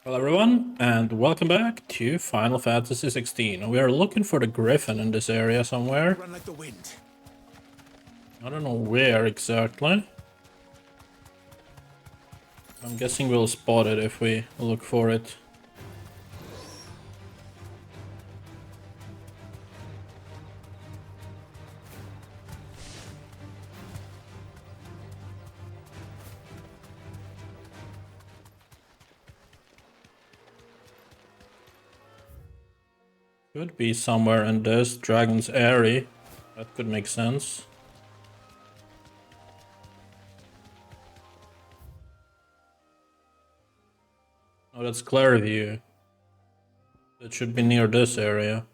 Hello everyone, and welcome back to Final Fantasy 16. We are looking for the Griffin in this area somewhere. Run like the wind. I don't know where exactly. I'm guessing we'll spot it if we look for it. Could be somewhere in this dragon's area. That could make sense. Oh, that's 𝐒𝐬𝐿. That should be near this area.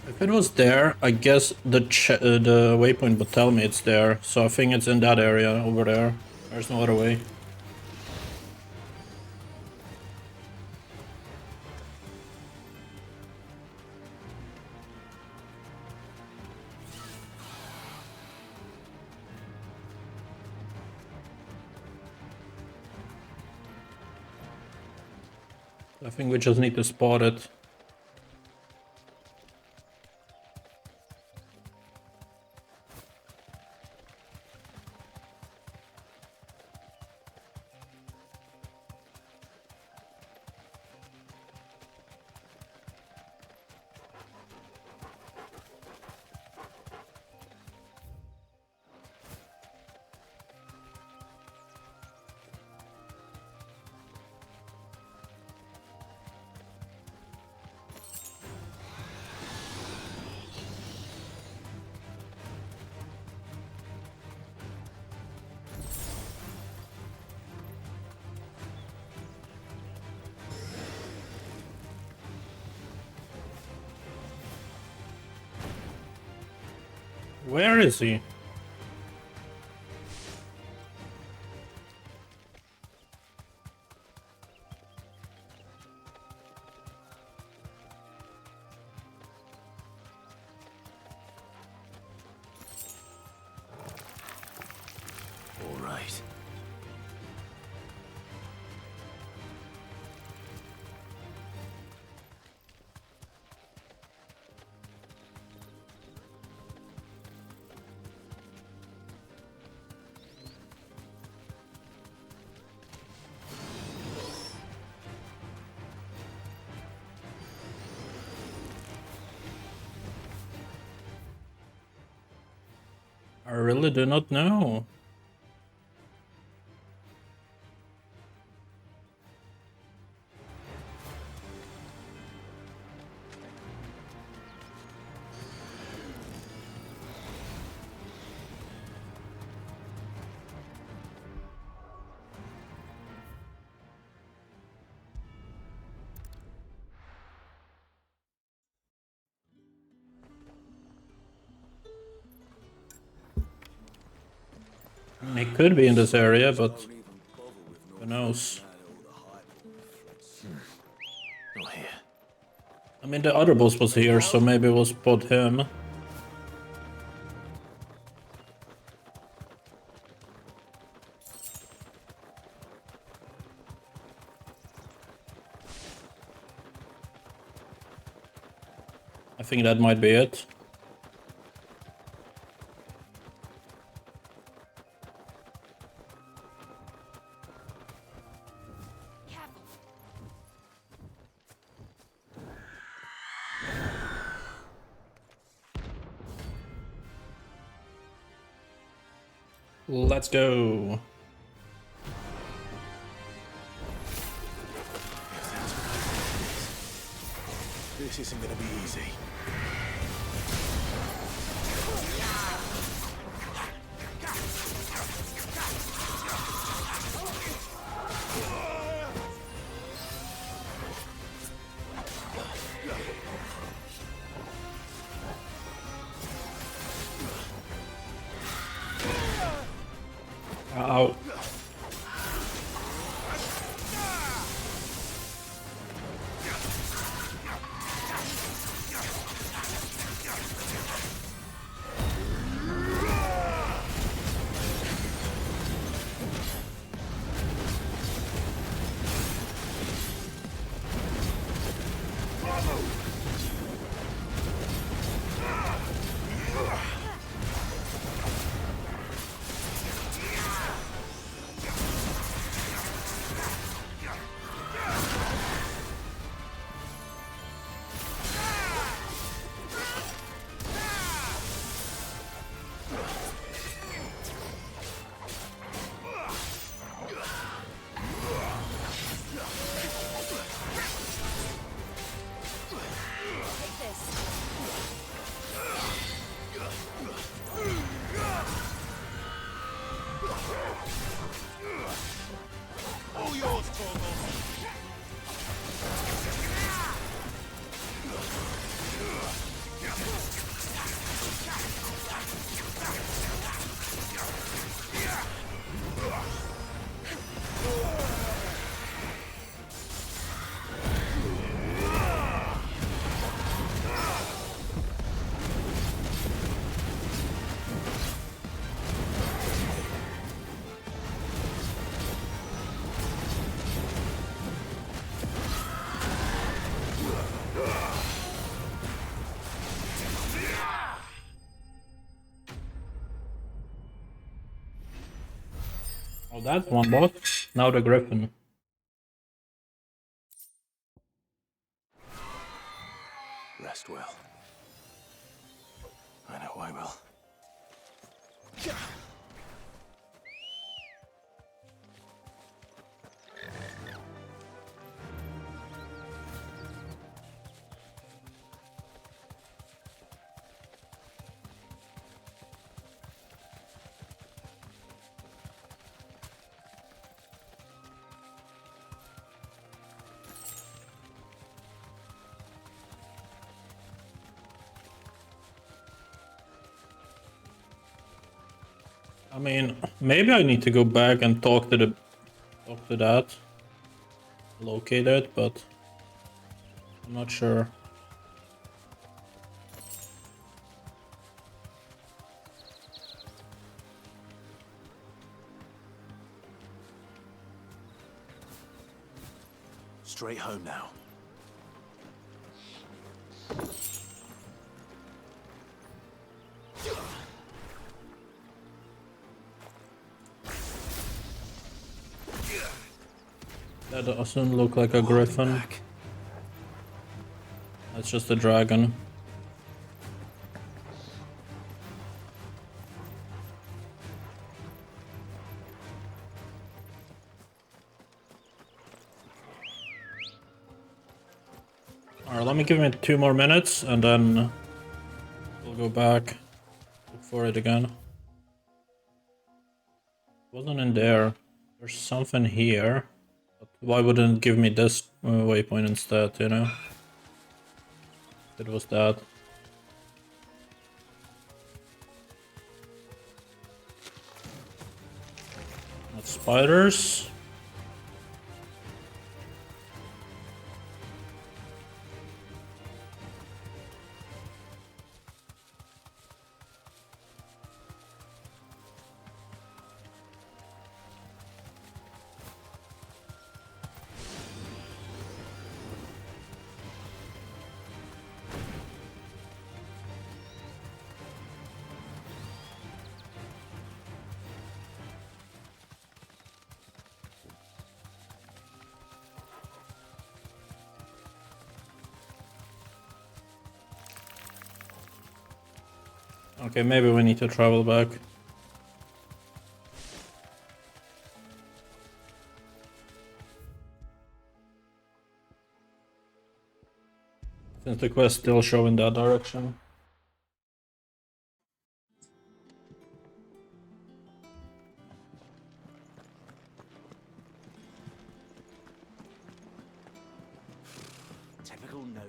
If it was there, I guess the waypoint would tell me it's there. So I think it's in that area over there. There's no other way. I think we just need to spot it. Where is he? All right. I really do not know. He could be in this area, but who knows? Not here. I mean, the other boss was here, so maybe we'll spot him. I think that might be it. Let's go. This isn't gonna be easy. Ow. Oh, that's one bot. Now the Griffin. Rest well. I know I will. I mean, maybe I need to go back and talk to that. Locate it, but I'm not sure. Straight home now. That doesn't look like a Griffin. That's just a dragon. Alright, let me give it 2 more minutes and then we'll go back, look for it again. It wasn't in there. There's something here. But why wouldn't it give me this waypoint instead, you know? It was that. That's spiders. Okay, maybe we need to travel back. Since the quest still show in that direction. Typical nobles.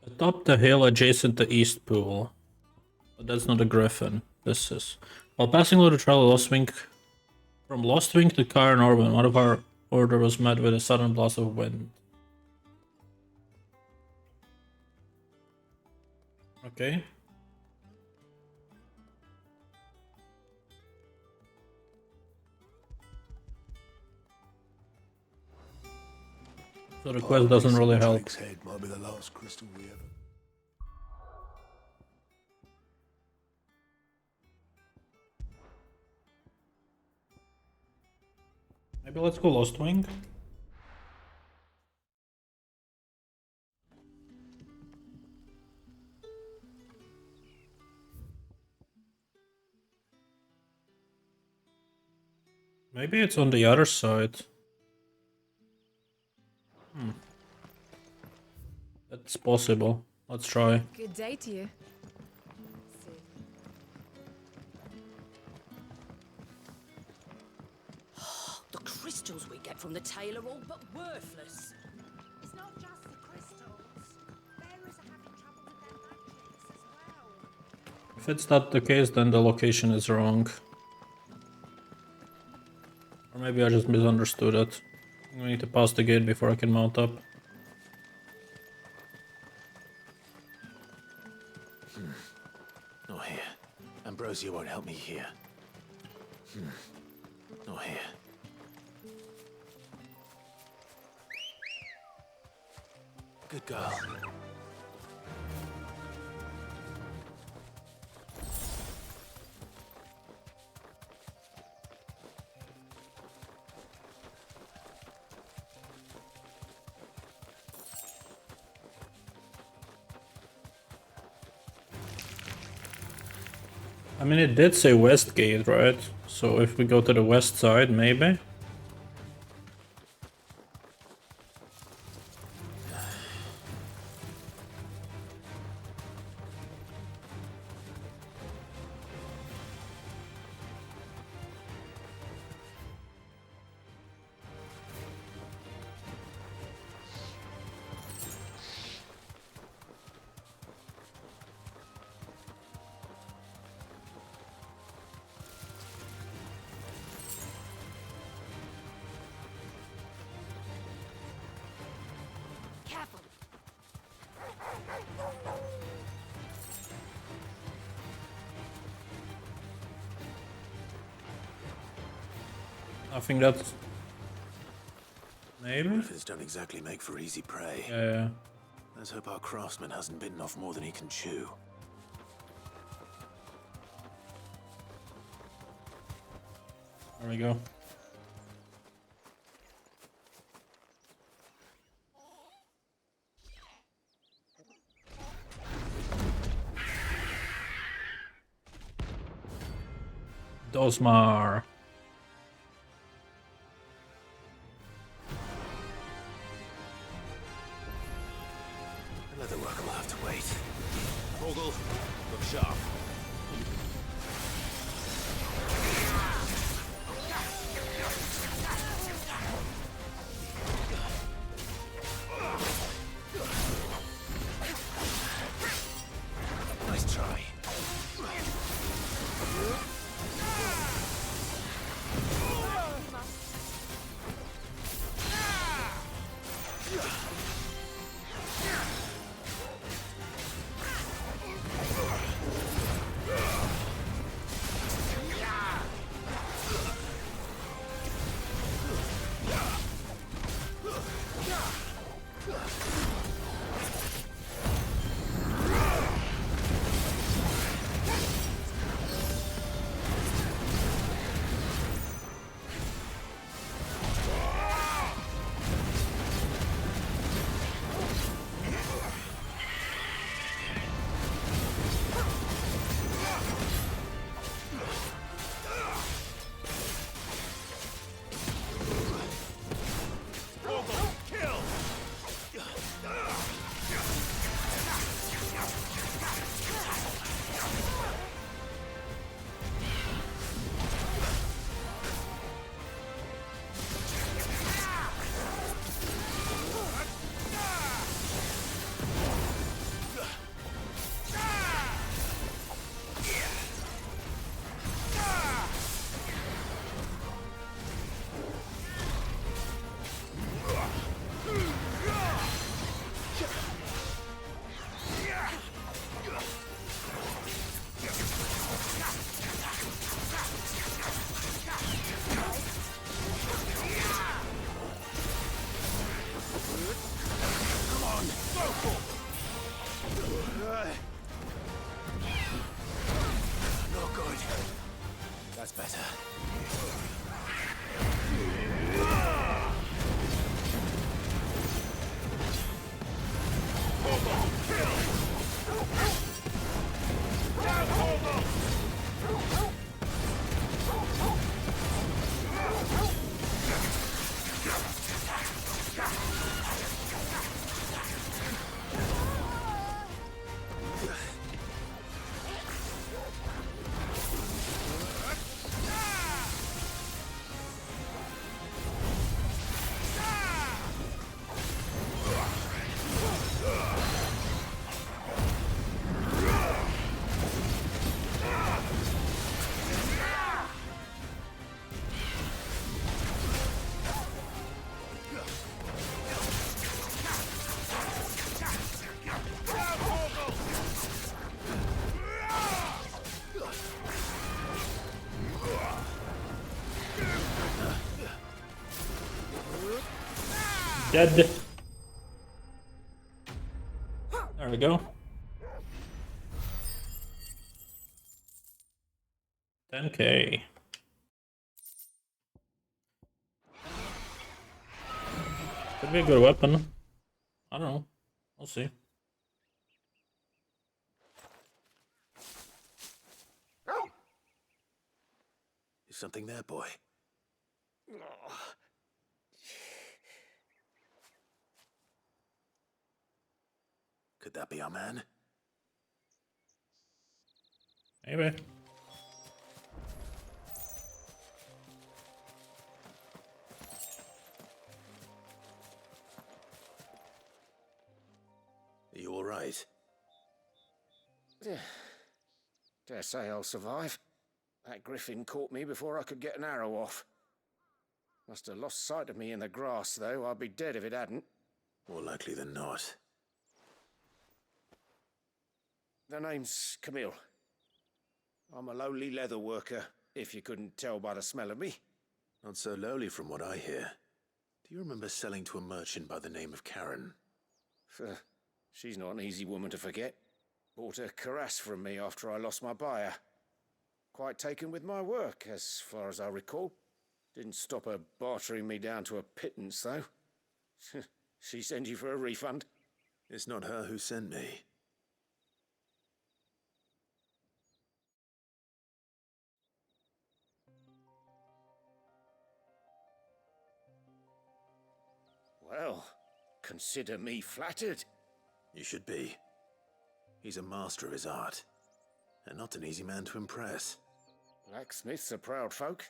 Atop the hill adjacent to East Pool. But that's not a griffin. This is. While passing through the trail, Lost Wing. From Lost Wing to Cairn Orbit, one of our order was met with a sudden blast of wind. Okay. So the quest doesn't really help. Drake's head might be the last crystal we ever. Maybe let's go Lost Wing. Maybe it's on the other side. That's possible. Let's try. Good day to you. The crystals we get from the tail are all but worthless. It's not just the crystals. Bearers are having trouble with their magics as well. If it's not the case, then the location is wrong. Or maybe I just misunderstood it. I need to pass the gate before I can mount up. Not here. Ambrosia won't help me here. Not here. Good girl. I mean, it did say west gate, right? So if we go to the west side, maybe? Careful. I think that's... Maybe? Griffins don't exactly make for easy prey. Yeah. Let's hope our craftsman hasn't bitten off more than he can chew. There we go. Dosmar. The leather work will have to wait. Vogel, look sharp. Nice try. Not good. That's better. Dead. There we go. 10k. Could be a good weapon. I don't know. We'll see. Is something there, boy? Could that be our man? Maybe. Are you all right? Dare say I'll survive. That griffin caught me before I could get an arrow off. Must have lost sight of me in the grass, though. I'd be dead if it hadn't. More likely than not. The name's Camille. I'm a lowly leather worker, if you couldn't tell by the smell of me. Not so lowly from what I hear. Do you remember selling to a merchant by the name of Karen? She's not an easy woman to forget. Bought a cuirass from me after I lost my buyer. Quite taken with my work, as far as I recall. Didn't stop her bartering me down to a pittance, though. She sent you for a refund? It's not her who sent me. Well, consider me flattered. You should be. He's a master of his art, and not an easy man to impress. Blacksmiths are proud folk.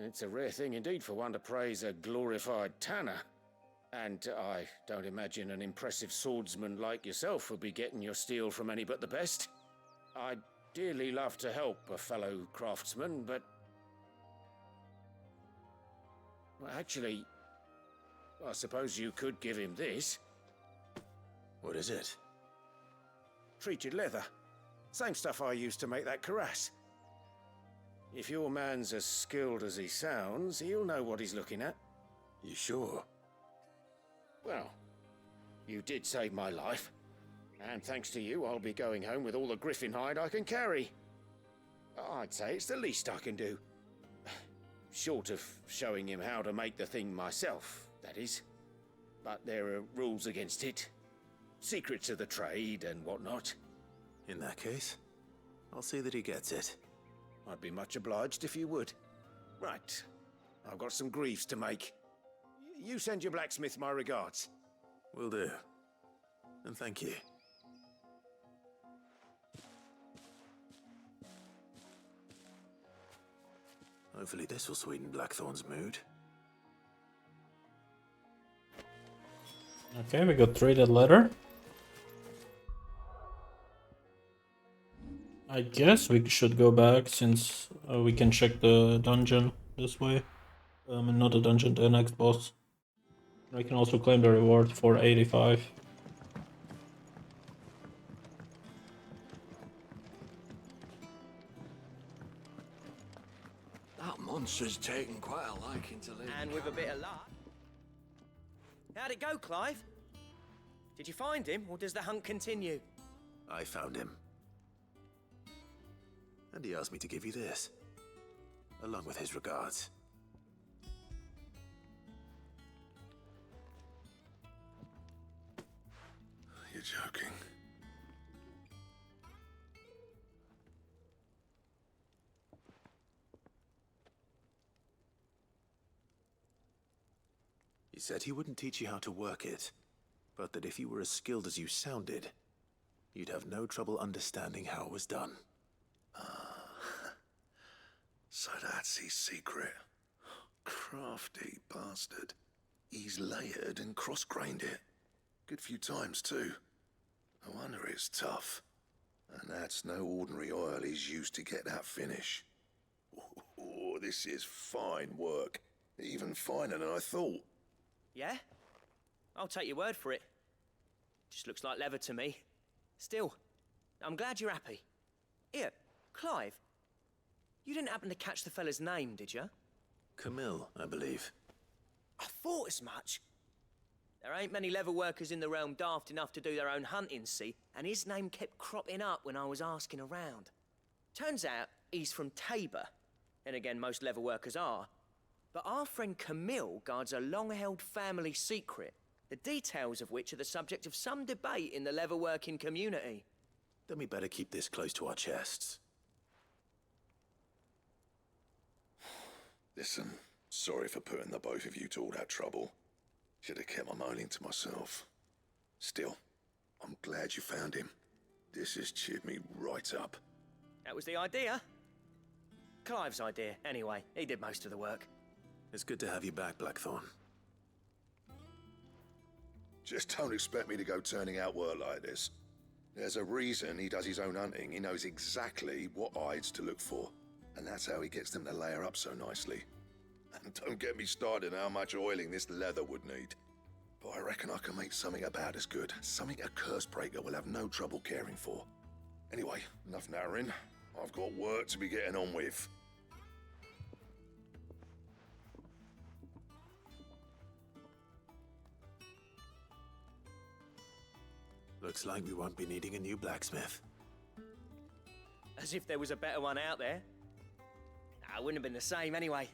It's a rare thing indeed for one to praise a glorified tanner. And I don't imagine an impressive swordsman like yourself would be getting your steel from any but the best. I'd dearly love to help a fellow craftsman, but... Well, actually, I suppose you could give him this. What is it? Treated leather. Same stuff I used to make that cuirass. If your man's as skilled as he sounds, he'll know what he's looking at. You sure? Well, you did save my life. And thanks to you, I'll be going home with all the griffin hide I can carry. I'd say it's the least I can do. Short of showing him how to make the thing myself, that is. But there are rules against it. Secrets of the trade and whatnot. In that case, I'll see that he gets it. I'd be much obliged if you would. Right. I've got some greaves to make. You send your blacksmith my regards. Will do. And thank you. Hopefully this will sweeten Blackthorn's mood. Okay, we got traded letter. I guess we should go back since we can check the dungeon this way. And not the dungeon, the next boss. We can also claim the reward for 85. That monster's taken quite a liking to live. And with a bit of luck. How'd it go, Clive? Did you find him, or does the hunt continue? I found him. And he asked me to give you this, along with his regards. You're joking. He said he wouldn't teach you how to work it, but that if you were as skilled as you sounded, you'd have no trouble understanding how it was done. So that's his secret. Crafty bastard. He's layered and cross-grained it. Good few times, too. No wonder it's tough. And that's no ordinary oil he's used to get that finish. Oh, this is fine work. Even finer than I thought. Yeah? I'll take your word for it. Just looks like leather to me. Still, I'm glad you're happy. Here, Clive. You didn't happen to catch the fella's name, did you? Camille, I believe. I thought as much. There ain't many leather workers in the realm daft enough to do their own hunting, see? And his name kept cropping up when I was asking around. Turns out he's from Tabor. And again, most leather workers are. But our friend Camille guards a long-held family secret, the details of which are the subject of some debate in the leather-working community. Then we better keep this close to our chests. Listen, sorry for putting the both of you to all that trouble. Should have kept my moaning to myself. Still, I'm glad you found him. This has cheered me right up. That was the idea. Clive's idea, anyway. He did most of the work. It's good to have you back, Blackthorn. Just don't expect me to go turning out work like this. There's a reason he does his own hunting. He knows exactly what hides to look for. And that's how he gets them to layer up so nicely. And don't get me started on how much oiling this leather would need. But I reckon I can make something about as good. Something a curse breaker will have no trouble caring for. Anyway, enough narrowing. I've got work to be getting on with. Looks like we won't be needing a new blacksmith. As if there was a better one out there. Nah, it wouldn't have been the same anyway.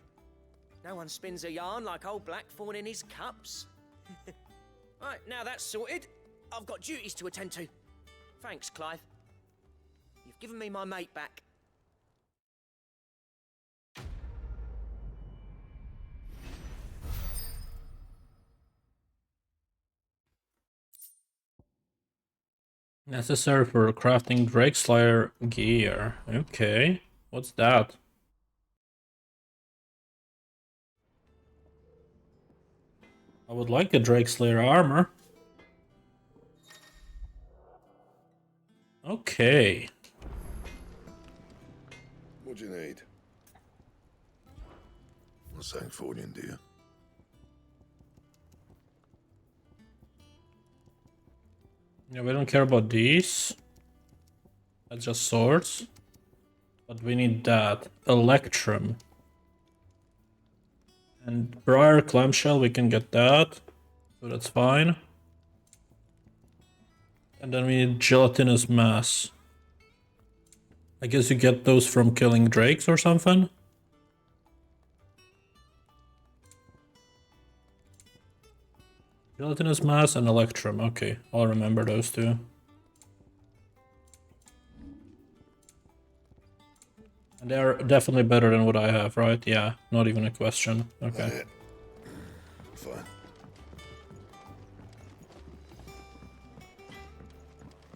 No one spins a yarn like old Blackthorn in his cups. Right, now that's sorted, I've got duties to attend to. Thanks, Clive. You've given me my mate back. Necessary for crafting Drake Slayer gear. Okay, what's that? I would like a Drake Slayer armor. Okay. What do you need? Not saying fortune, do you? Yeah, we don't care about these. That's just swords. But we need that. Electrum. And Briar Clamshell, we can get that. So that's fine. And then we need Gelatinous Mass. I guess you get those from killing drakes or something? Gelatinous Mass and Electrum. Okay, I'll remember those two. And they're definitely better than what I have, right? Yeah, not even a question. Okay. Fine.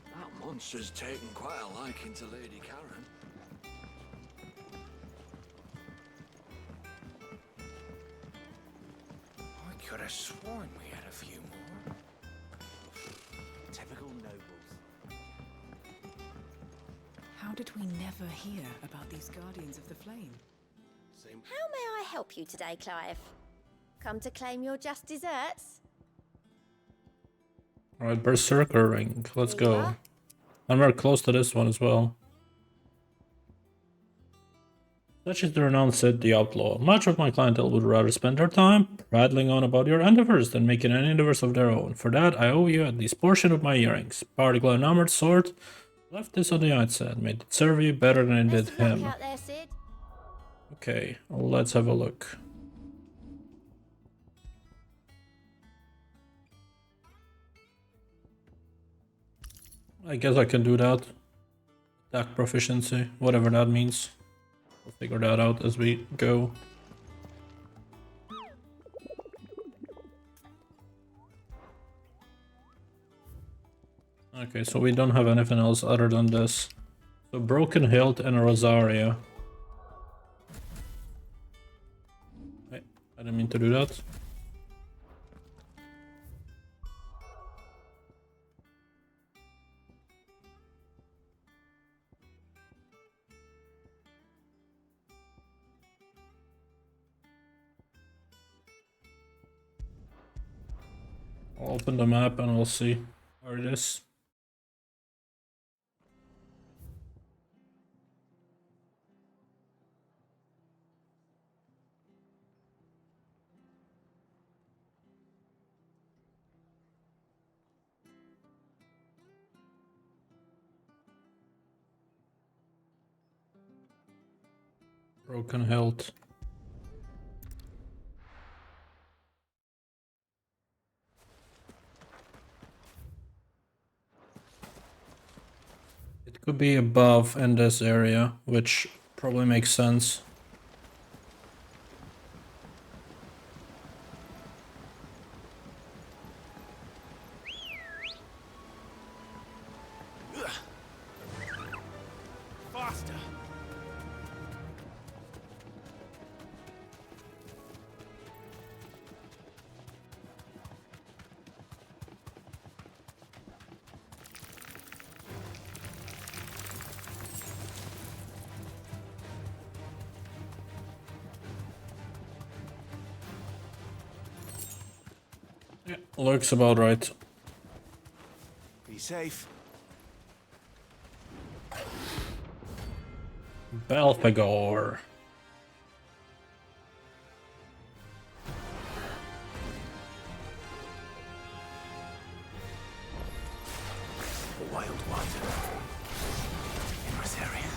That monster's taken quite a liking to Lady Karen. I could have sworn we had a few more. Typical nobles. How did we never hear about these Guardians of the Flame? How may I help you today, Clive? Come to claim your just desserts? Alright, Berserker Ring. Let's go. Yeah. And we're close to this one as well. Such is the renowned Sid the Outlaw. Much of my clientele would rather spend their time prattling on about your endeavors than making any endeavors of their own. For that, I owe you at least portion of my earrings. Particle enamored sword. Left this on the outset. Made it serve you better than it did Best of luck him. out there, Sid. Okay, let's have a look. I guess I can do that. Attack proficiency, whatever that means. We'll figure that out as we go. Okay, so we don't have anything else other than this. So Broken Hilt and Rosaria. Wait, I didn't mean to do that. I'll open the map and we'll see where it is. Broken Hilt. It could be above in this area, which probably makes sense. Faster! Yeah, looks about right. Be safe. Belphegor. The wild one. In Rosaria.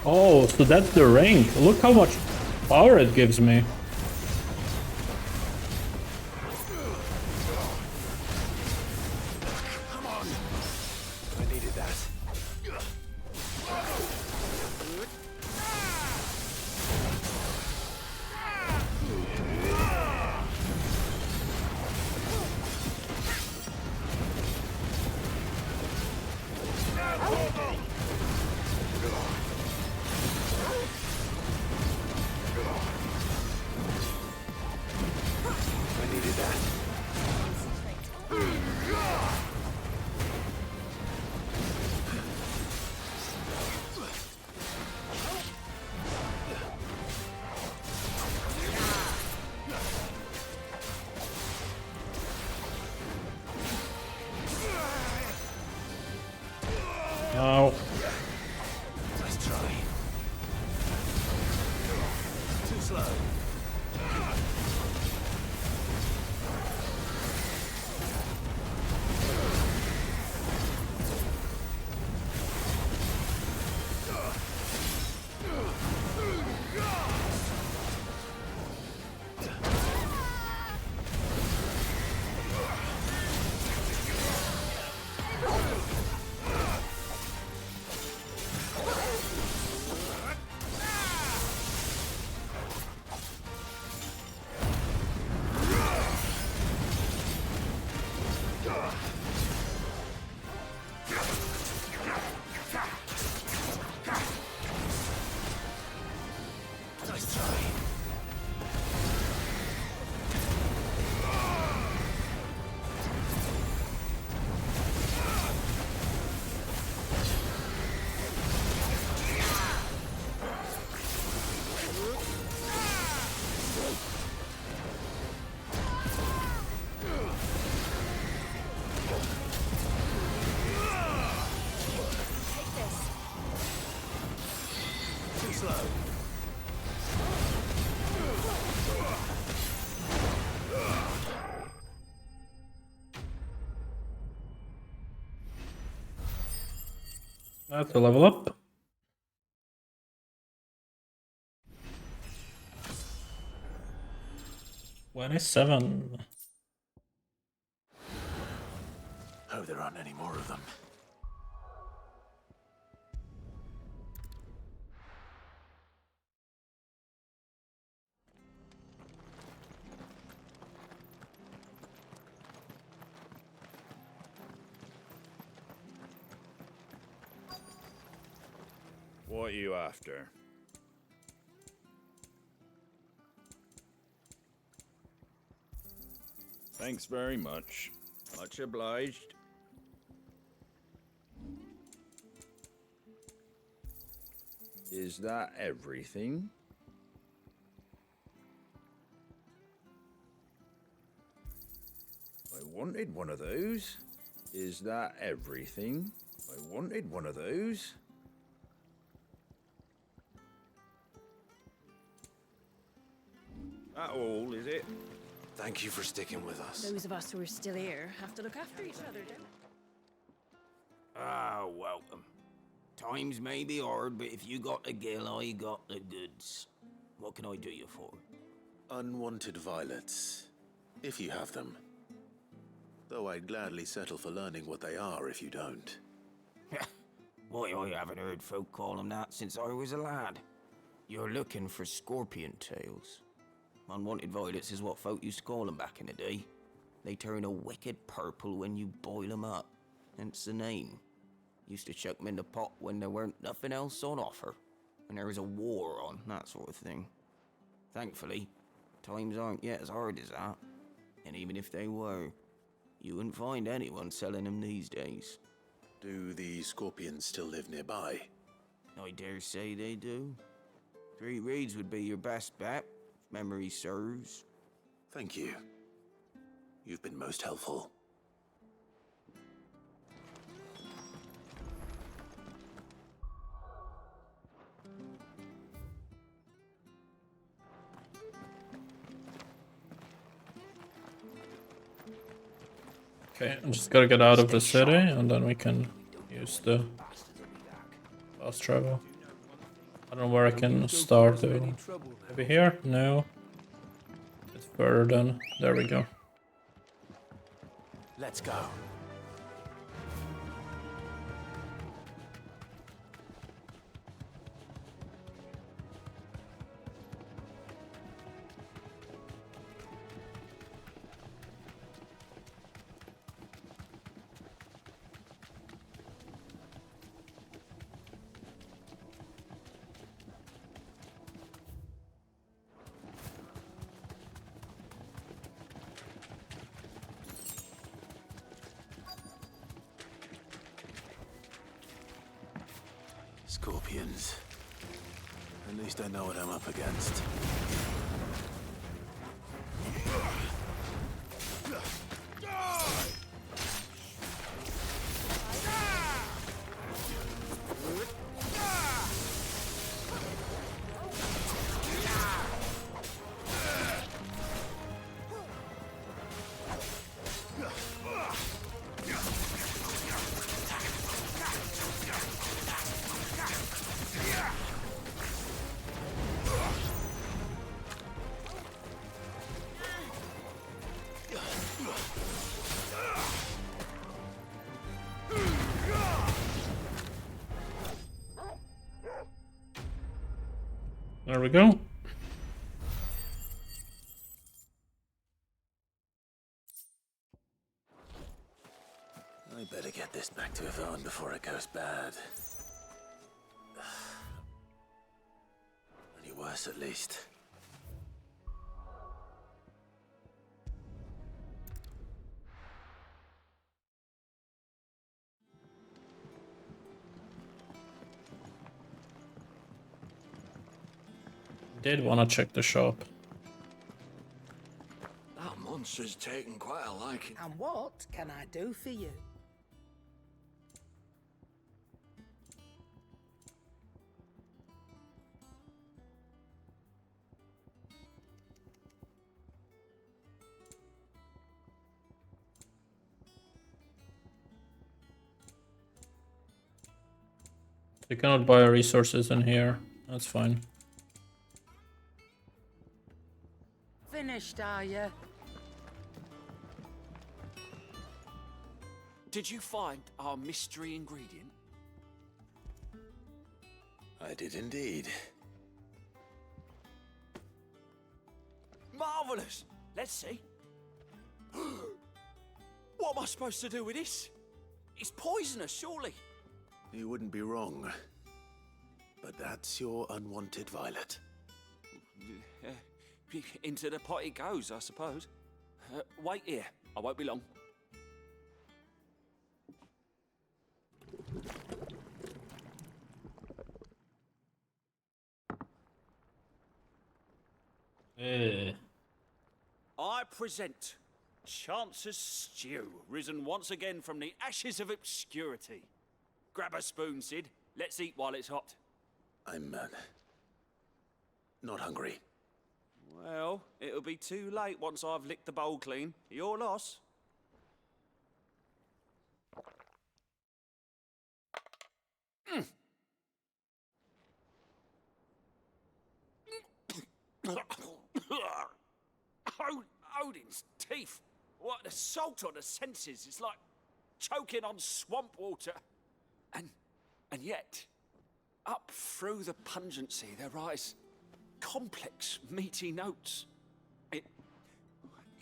Oh, so that's the ring. Look how much power it gives me. Come on! I needed that. I needed that. Now, Let's try. Too slow. slow. That's a level up. $27. Hope there aren't any more of them. What are you after? Thanks very much. Much obliged. Is that everything? I wanted one of those. Is that everything? I wanted one of those. That all, is it? Thank you for sticking with us. Those of us who are still here have to look after each other, don't we? Ah, welcome. Times may be hard, but if you got the gill, I got the goods. What can I do you for? Unwanted violets, if you have them. Though I'd gladly settle for learning what they are if you don't. Why, I haven't heard folk call them that since I was a lad. You're looking for scorpion tails. Unwanted violets is what folk used to call them back in the day. They turn a wicked purple when you boil them up, hence the name. Used to chuck them in the pot when there weren't nothing else on offer, when there was a war on, that sort of thing. Thankfully, times aren't yet as hard as that, and even if they were, you wouldn't find anyone selling them these days. Do the scorpions still live nearby? I dare say they do. 3 Reeds would be your best bet, if memory serves. Thank you. You've been most helpful. Okay, I'm just gotta get out of the city and then we can use the fast travel. I don't know where I can start though. Maybe here? No. It's further than. There we go. Let's go. Scorpions. At least I know what I'm up against. There we go. I better get this back to Yvonne before it goes bad. Any worse, at least. Did want to check the shop. That monster's taken quite a liking. And what can I do for you? You cannot buy resources in here. That's fine. Finished, are you? Did you find our mystery ingredient? I did indeed. Marvelous! Let's see. What am I supposed to do with this? It's poisonous, surely. You wouldn't be wrong. But that's your unwanted violet. Into the pot it goes, I suppose. Wait here. I won't be long. I present Chance's Stew, risen once again from the ashes of obscurity. Grab a spoon, Sid. Let's eat while it's hot. I'm not hungry. Well, it'll be too late once I've licked the bowl clean. Your loss. Odin's teeth. What an assault on the senses. It's like choking on swamp water. And yet, up through the pungency, there rise complex, meaty notes. It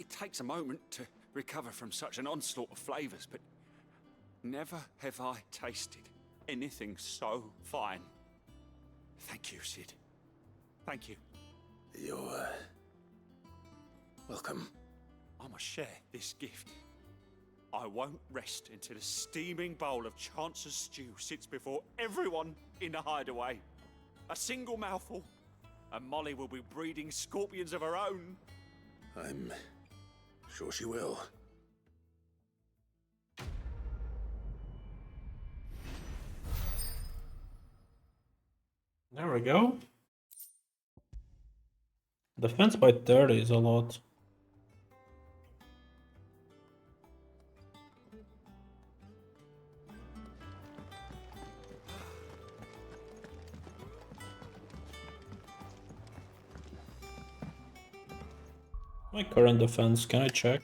takes a moment to recover from such an onslaught of flavors, but never have I tasted anything so fine. Thank you, Sid. Thank you. You're welcome. I must share this gift. I won't rest until a steaming bowl of Chance's stew sits before everyone in the hideaway. A single mouthful, and Molly will be breeding scorpions of her own. I'm sure she will. There we go. Defense by 30 is a lot. My current defense, can I check?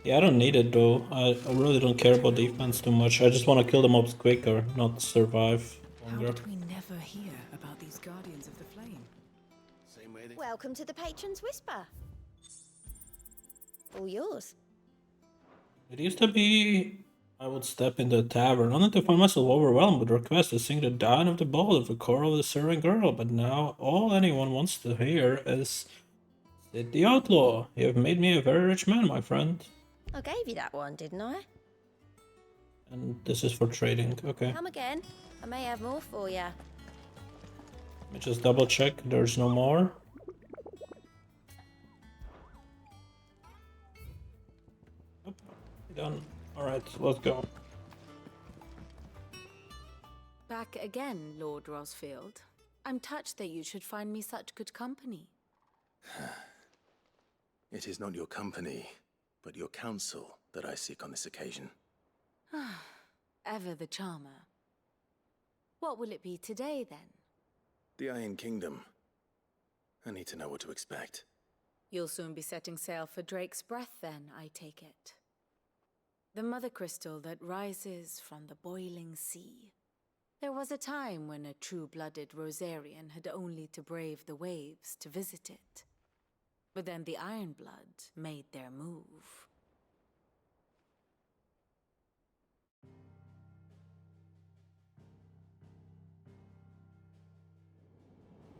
Yeah, I don't need it though. I really don't care about defense too much. I just want to kill the mobs quicker, not survive longer. How did we never hear about these Guardians of the Flame? Same way they... Welcome to the Patron's Whisper. All yours. It used to be I would step into a tavern only to find myself overwhelmed with requests to sing the Down of the Ball of the choral of the serving girl, but now all anyone wants to hear is Sid the Outlaw. You have made me a very rich man, my friend. I gave you that one, didn't I? And this is for trading, okay. Come again. I may have more for you. Let me just double check, there's no more. Nope, done. Alright, let's go. Back again, Lord Rosfield. I'm touched that you should find me such good company. It is not your company, but your counsel that I seek on this occasion. Ever the charmer. What will it be today, then? The Iron Kingdom. I need to know what to expect. You'll soon be setting sail for Drake's Breath, then, I take it. The mother crystal that rises from the boiling sea. There was a time when a true-blooded Rosarian had only to brave the waves to visit it. But then the Ironblood made their move.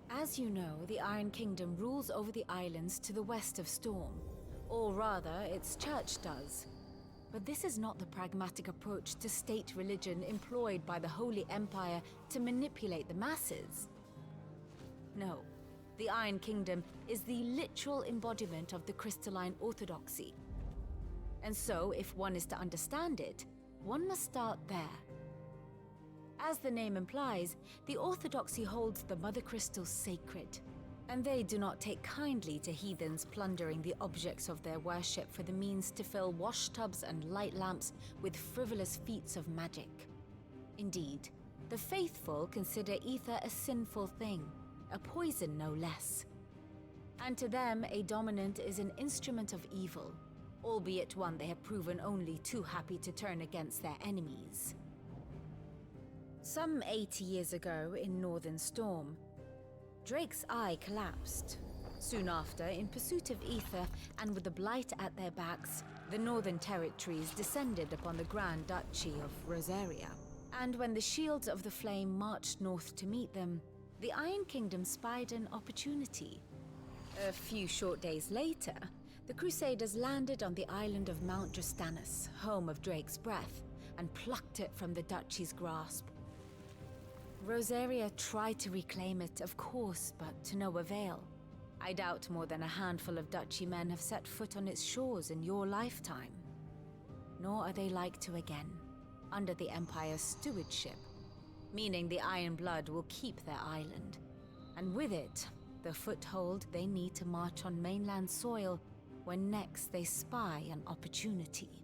As you know, the Iron Kingdom rules over the islands to the west of Storm. Or rather, its church does. But this is not the pragmatic approach to state religion employed by the Holy Empire to manipulate the masses. No, the Iron Kingdom is the literal embodiment of the crystalline orthodoxy. And so, if one is to understand it, one must start there. As the name implies, the orthodoxy holds the Mother Crystal sacred, And they do not take kindly to heathens plundering the objects of their worship for the means to fill washtubs and light lamps with frivolous feats of magic. Indeed, the faithful consider ether a sinful thing, a poison no less. And to them, a dominant is an instrument of evil, albeit one they have proven only too happy to turn against their enemies. Some 80 years ago in Northern Storm, Drake's eye collapsed. Soon after, in pursuit of ether and with the blight at their backs, the Northern Territories descended upon the Grand Duchy of Rosaria. And when the Shields of the Flame marched north to meet them, the Iron Kingdom spied an opportunity. A few short days later, the Crusaders landed on the island of Mount Drastanus, home of Drake's breath, and plucked it from the duchy's grasp. Rosaria tried to reclaim it, of course, but to no avail. I doubt more than a handful of duchy men have set foot on its shores in your lifetime. Nor are they like to again, under the Empire's stewardship, meaning the Iron Blood will keep their island, and with it, the foothold they need to march on mainland soil when next they spy an opportunity.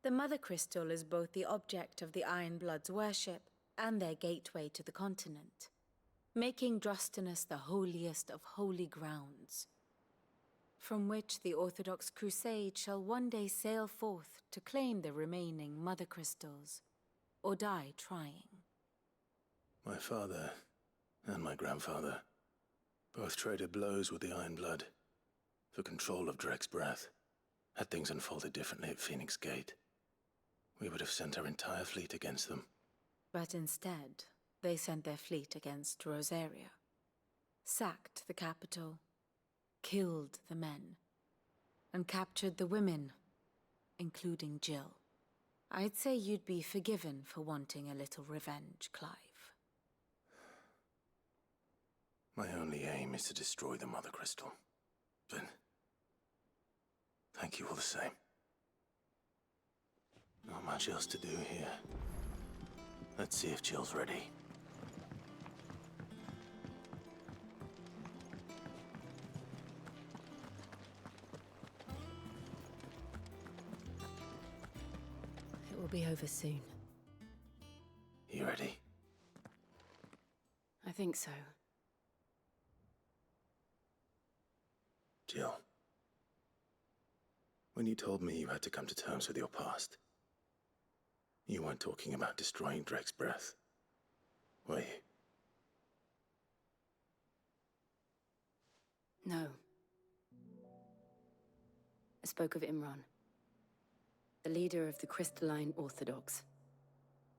The Mother Crystal is both the object of the Iron Blood's worship and their gateway to the continent, making Drastanus the holiest of holy grounds, from which the Orthodox Crusade shall one day sail forth to claim the remaining Mother Crystals, or die trying. My father and my grandfather both traded blows with the Iron Blood for control of Drake's breath. Had things unfolded differently at Phoenix Gate, we would have sent our entire fleet against them. But instead, they sent their fleet against Rosaria, sacked the capital, killed the men, and captured the women, including Jill. I'd say you'd be forgiven for wanting a little revenge, Clive. My only aim is to destroy the Mother Crystal. But thank you all the same. Not much else to do here. Let's see if Jill's ready. It will be over soon. You ready? I think so. Jill, when you told me you had to come to terms with your past, you weren't talking about destroying Drake's breath, were you? No. I spoke of Imran, the leader of the Crystalline Orthodox.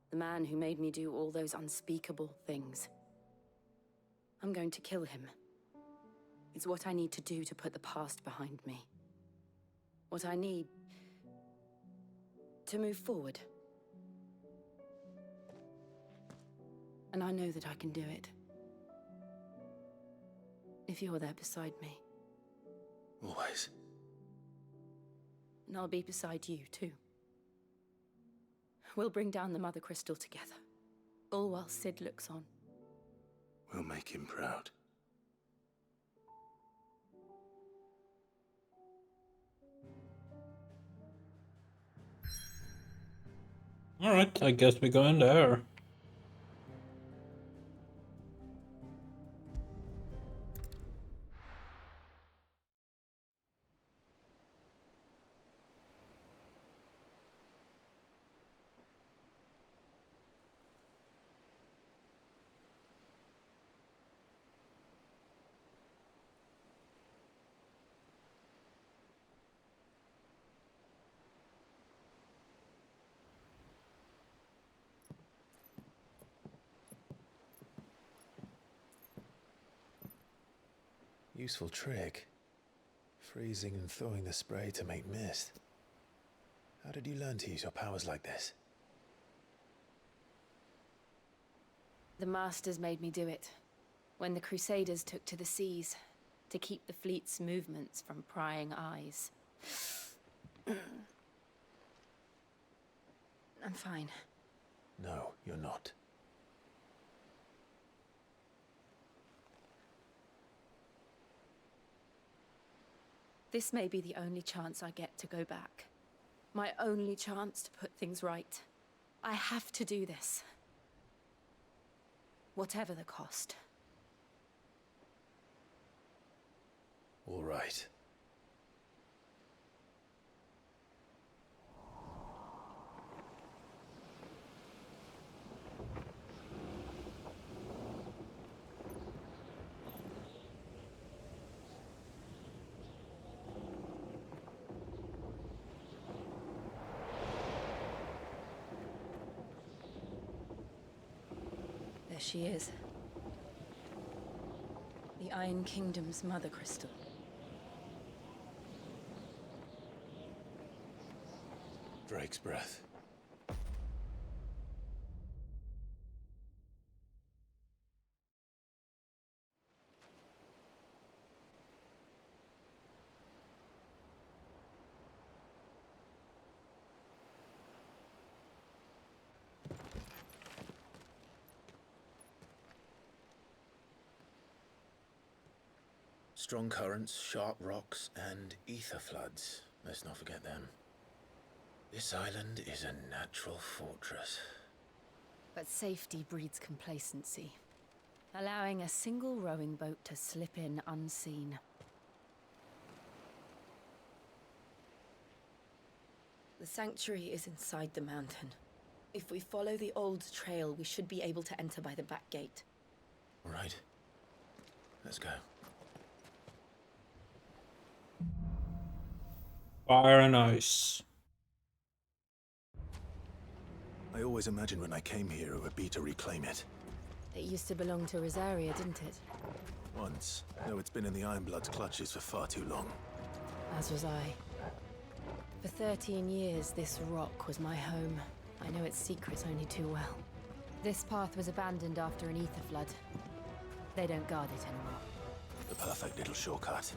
The man who made me do all those unspeakable things. I'm going to kill him. It's what I need to do to put the past behind me. What I need to move forward. And I know that I can do it. If you're there beside me. Always. And I'll be beside you, too. We'll bring down the Mother Crystal together. All while Sid looks on. We'll make him proud. Alright, I guess we go in there. Useful trick. Freezing and thawing the spray to make mist. How did you learn to use your powers like this? The Masters made me do it. When the Crusaders took to the seas, to keep the fleet's movements from prying eyes. I'm fine. No, you're not. This may be the only chance I get to go back. My only chance to put things right. I have to do this. Whatever the cost. All right. There she is. The Iron Kingdom's mother crystal. Drake's breath. Strong currents, sharp rocks, and ether floods. Let's not forget them. This island is a natural fortress. But safety breeds complacency, allowing a single rowing boat to slip in unseen. The sanctuary is inside the mountain. If we follow the old trail, we should be able to enter by the back gate. All right. Let's go. Fire and ice. I always imagined when I came here it would be to reclaim it. It used to belong to Rosaria, didn't it? Once, though it's been in the Ironblood's clutches for far too long. As was I. For 13 years, this rock was my home. I know its secrets only too well. This path was abandoned after an ether flood. They don't guard it anymore. The perfect little shortcut.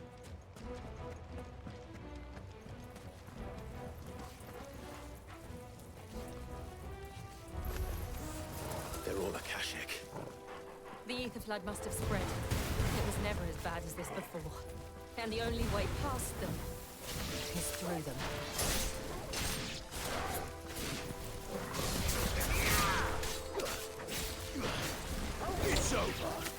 They're all Akashic. The ether flood must have spread. It was never as bad as this before. And the only way past them is through them. It's over!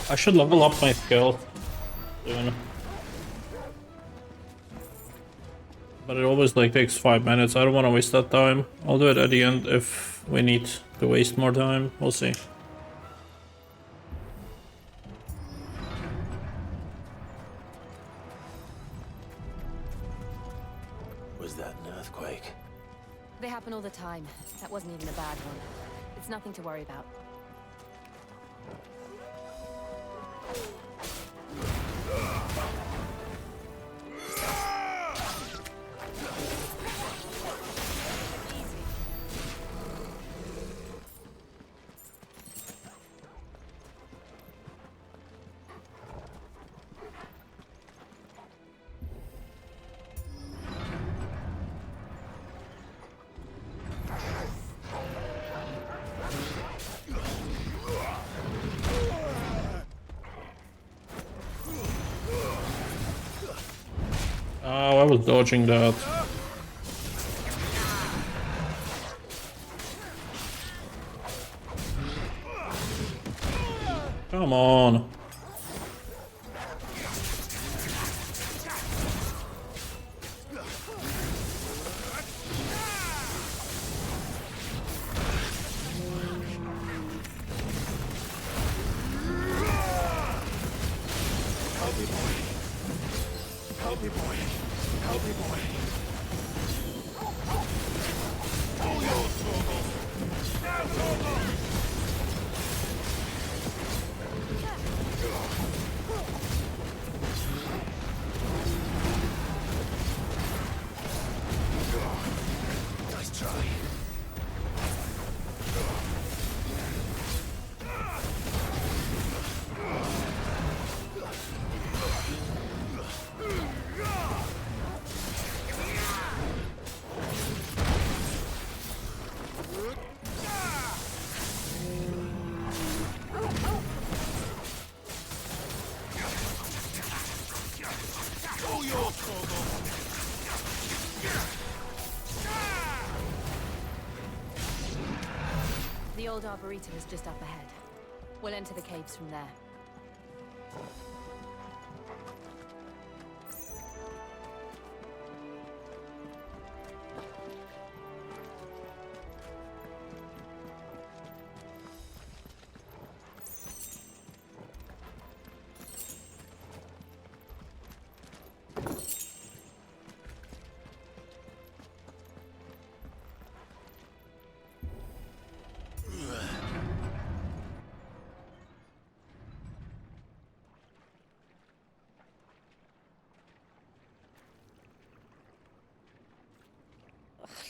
I should level up my skill soon. But it always like takes 5 minutes. I don't want to waste that time. I'll do it at the end if we need to waste more time. We'll see. Was that an earthquake? They happen all the time. That wasn't even a bad one. It's nothing to worry about. Oh, I was dodging that. Come on. Help me, boy. Help me, boy. All yours, Torgal. Now, Torgal! Nice try. old arboretum is just up ahead. We'll enter the caves from there.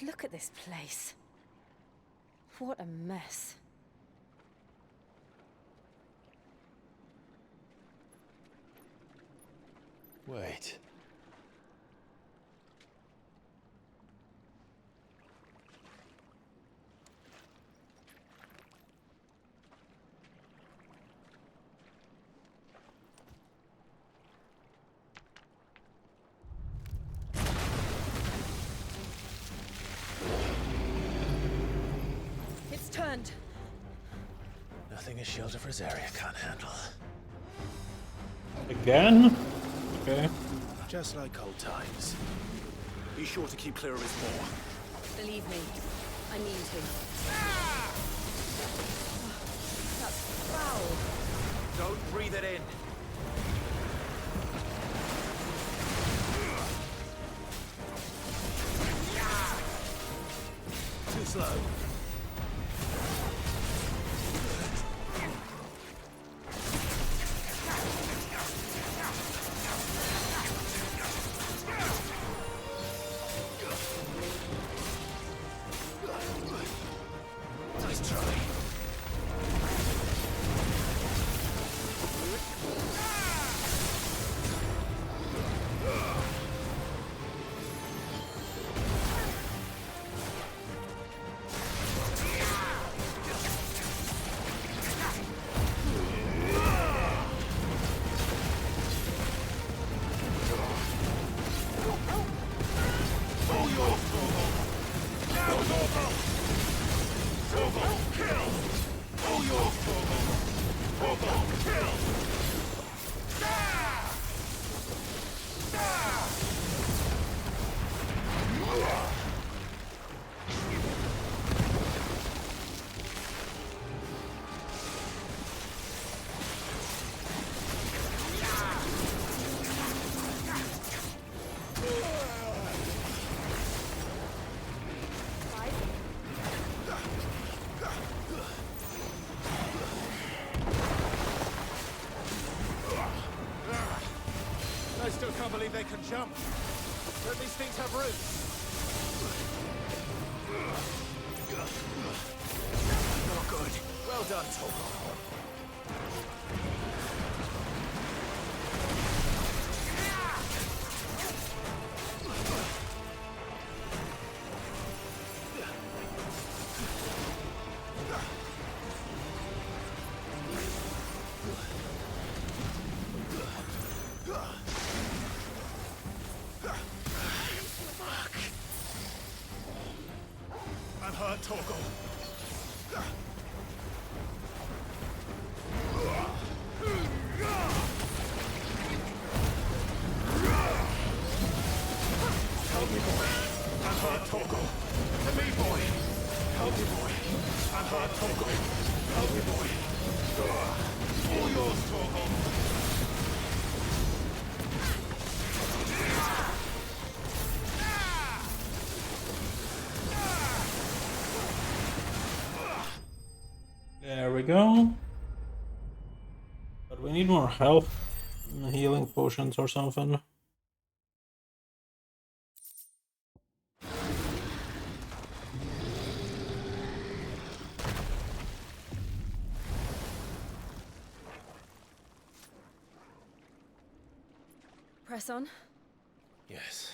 Look at this place. What a mess. Wait. It's turned. Nothing a Shield of Rosaria can't handle. Again? Okay. Just like old times. Be sure to keep clear of his maw. Believe me, I mean to. That's foul. Don't breathe it in. Too slow. Nice try. I still can't believe they can jump. Don't these things have roots? Not good. Well done, Torgal. I'm hurt, Torgal. Help me, boy. I'm hurt, Torgal. To me, boy. Help me, boy. I'm hurt, Torgal. Help me, boy. All yours, Torgal. There we go. But we need more health, healing potions or something. Press on. Yes.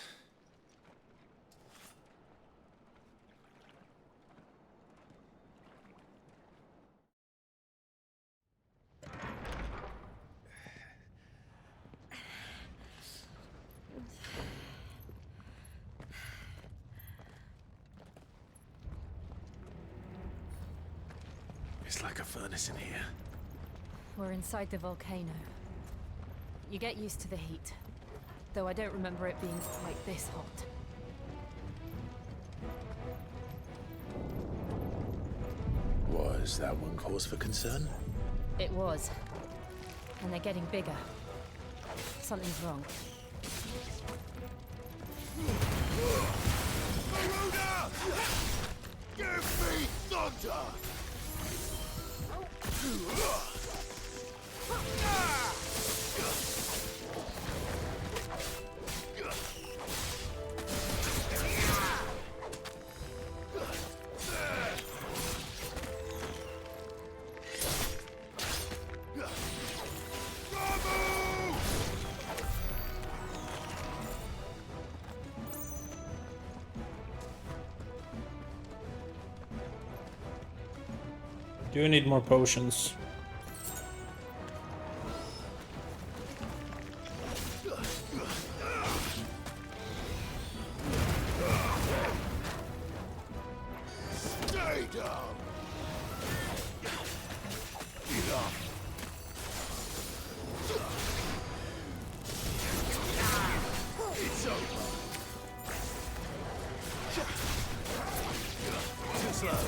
It's like a furnace in here. We're inside the volcano. You get used to the heat, though I don't remember it being quite this hot. Was that one cause for concern? It was. And they're getting bigger. Something's wrong. Maruna! Give me thunder! Do you need more potions? Stay down! Enough! It's over! Too slow!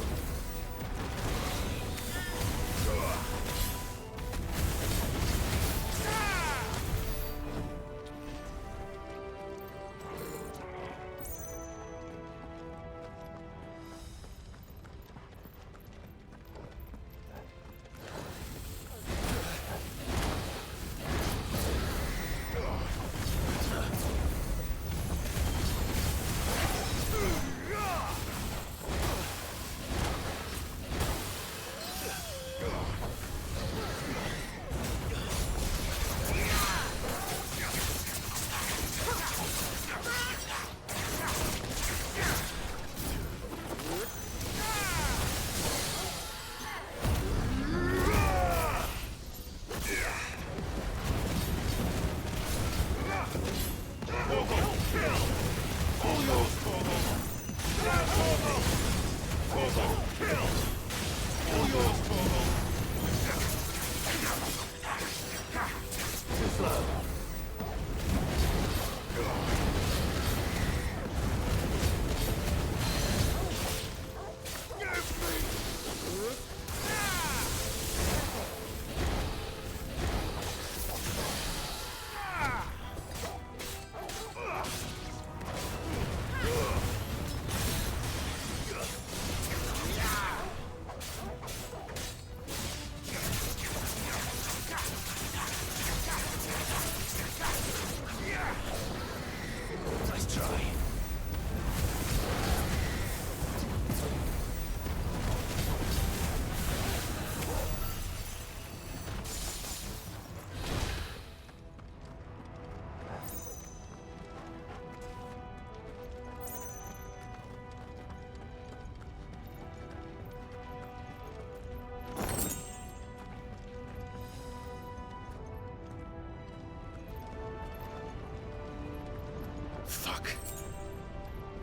Fuck.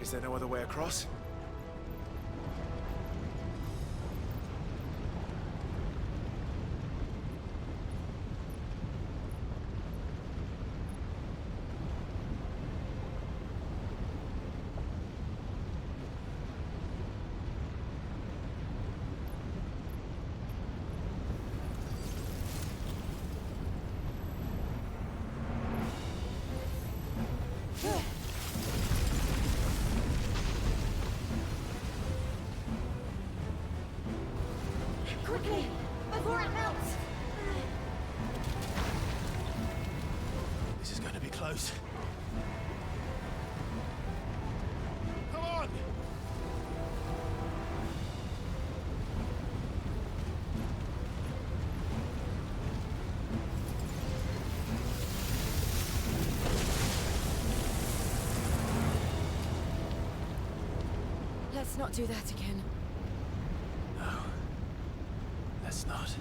Is there no other way across? Quickly, before it melts! This is going to be close. Come on! Let's not do that again. No. Let's not.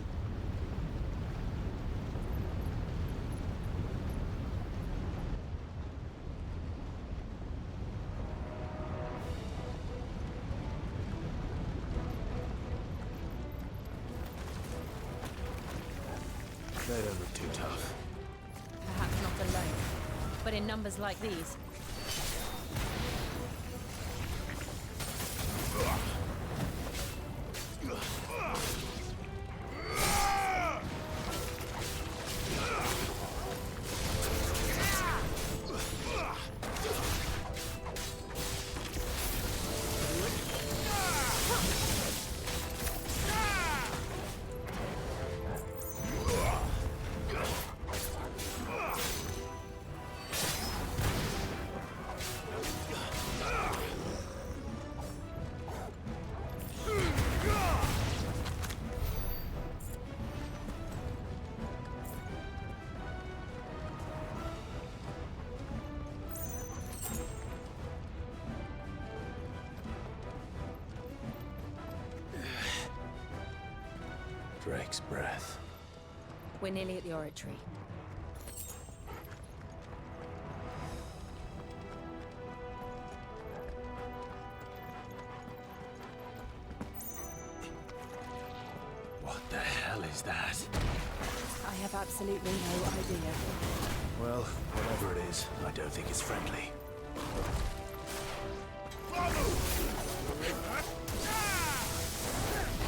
They don't look too tough. Perhaps not alone, but in numbers like these. Drake's breath. We're nearly at the oratory. What the hell is that? I have absolutely no idea. Well, whatever it is, I don't think it's friendly.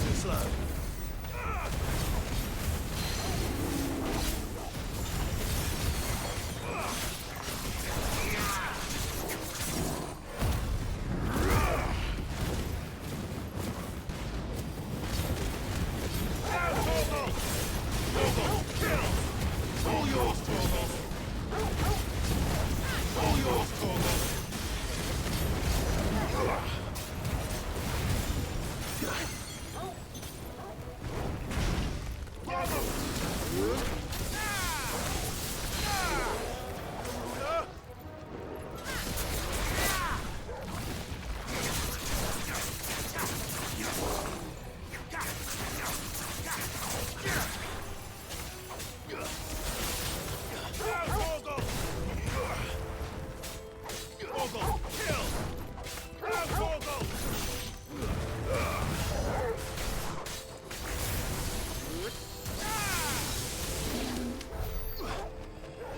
Too slow.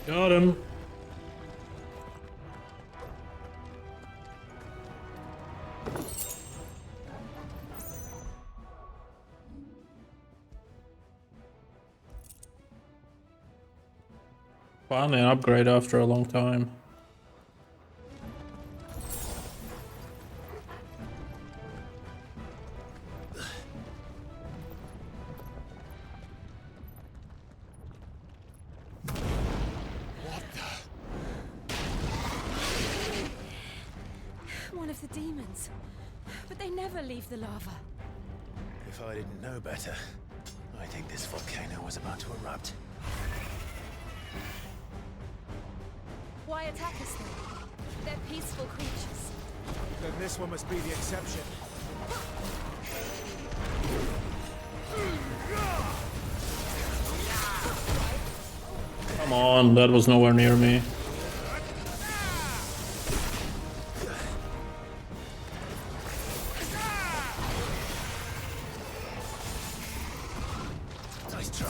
Got him. Finally an upgrade after a long time. One of the demons. But they never leave the lava. If I didn't know better, I think this volcano was about to erupt. Why attack us then? They're peaceful creatures. Then this one must be the exception. Come on, that was nowhere near me. Nice try.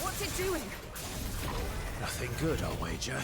What's it doing? Nothing good, I'll wager.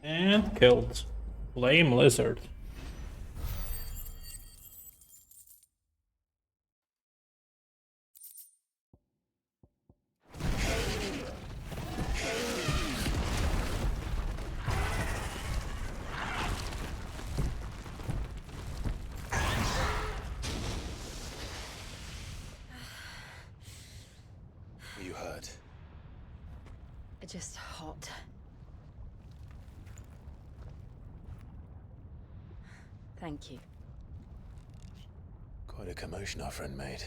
And killed. Flame Lizard. Are you hurt? Just hot. Thank you. Quite a commotion our friend made.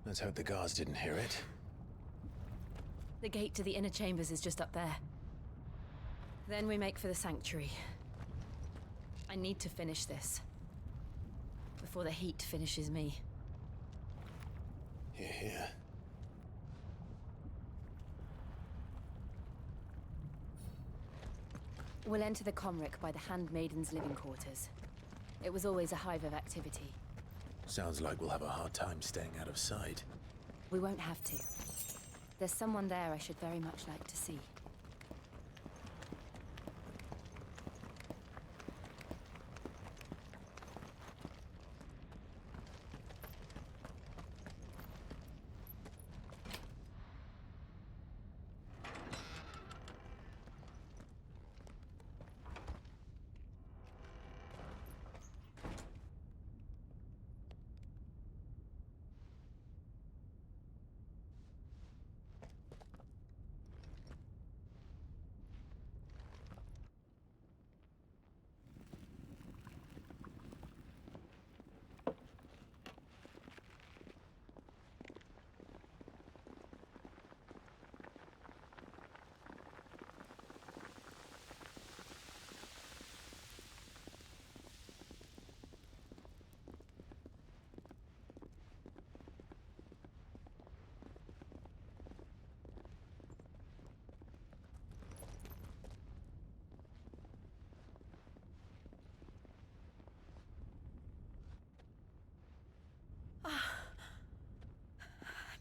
Let's hope the guards didn't hear it. The gate to the inner chambers is just up there. Then we make for the sanctuary. I need to finish this. Before the heat finishes me. Hear, hear. We'll enter the Comric by the Handmaiden's living quarters. It was always a hive of activity. Sounds like we'll have a hard time staying out of sight. We won't have to. There's someone there I should very much like to see.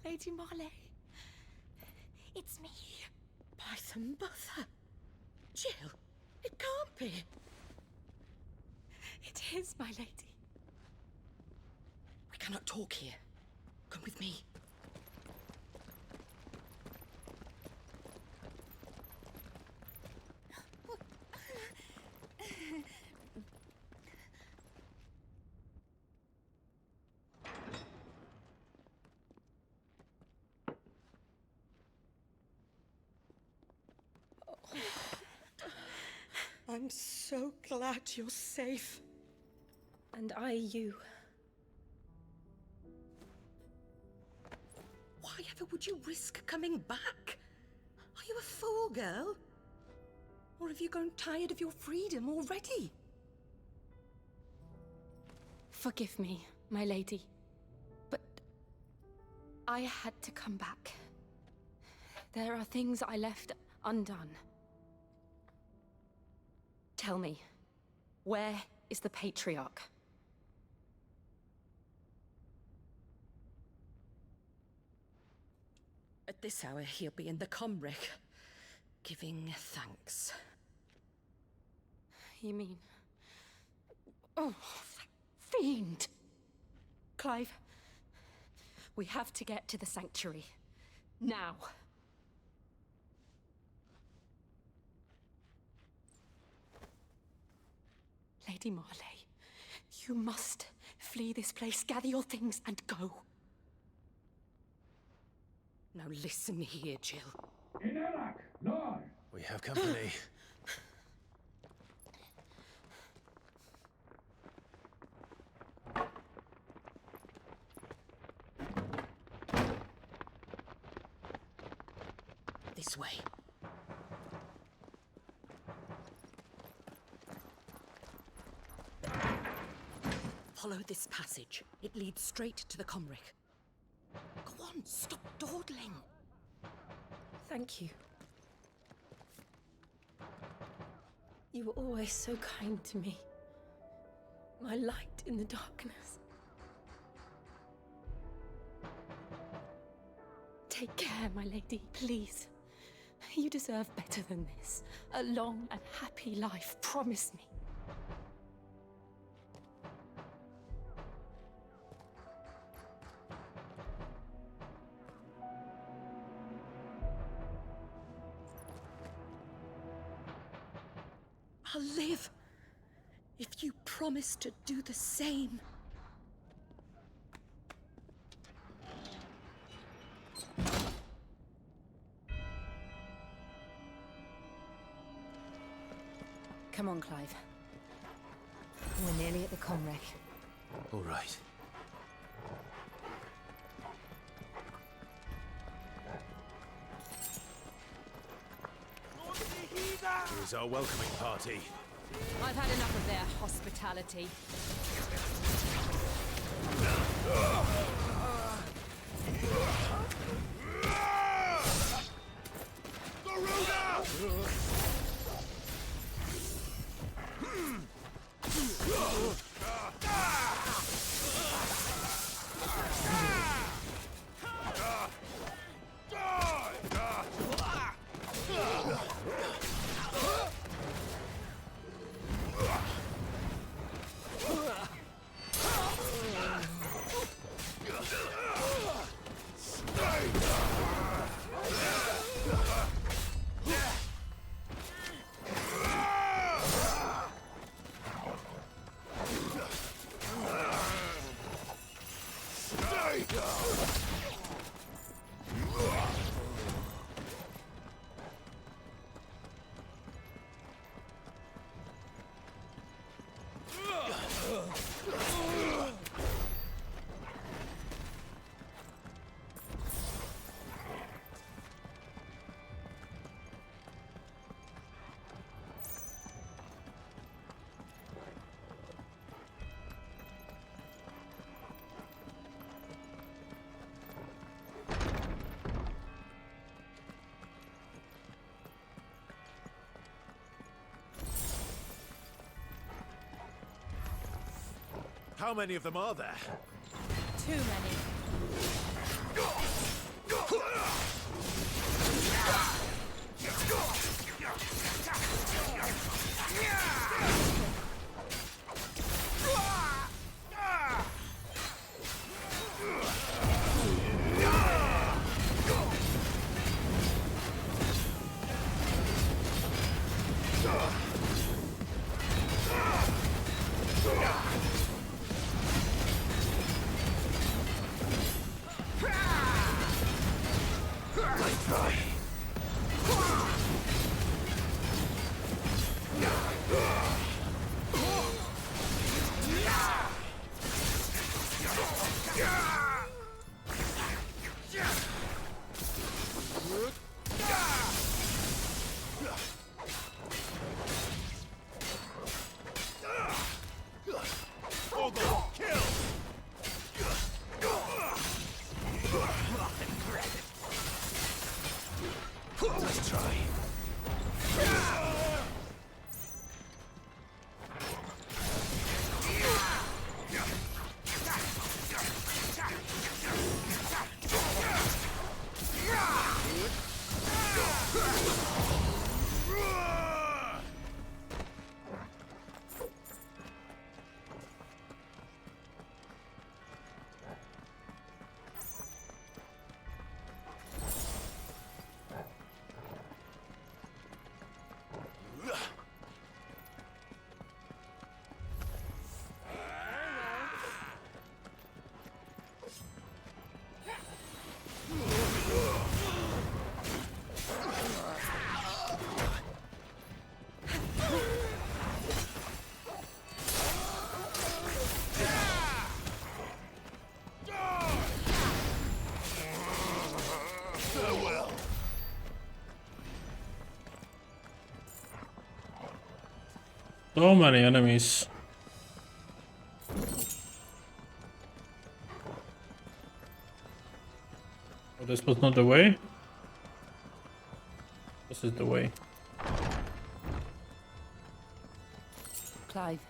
Lady Marley. It's me. Python Buther. Jill, it can't be. It is, my lady. We cannot talk here. Come with me. I'm so glad you're safe. And I you. Why ever would you risk coming back? Are you a fool, girl? Or have you grown tired of your freedom already? Forgive me, my lady. But I had to come back. There are things I left undone. Tell me, where is the Patriarch? At this hour, he'll be in the Comric, giving thanks. You mean... Oh, fiend! Clive, we have to get to the sanctuary. Now. Lady Marley, you must flee this place, gather your things, and go. Now listen here, Jill. We have company. This way. Follow this passage. It leads straight to the Comric. Go on, stop dawdling. Thank you. You were always so kind to me. My light in the darkness. Take care, my lady, please. You deserve better than this. A long and happy life, promise me. I'll live if you promise to do the same. Come on, Clive. We're nearly at the Comric. All right. Here's our welcoming party. I've had enough of their hospitality. How many of them are there? Too many. So many enemies. Oh, this was not the way? This is the way. Clive,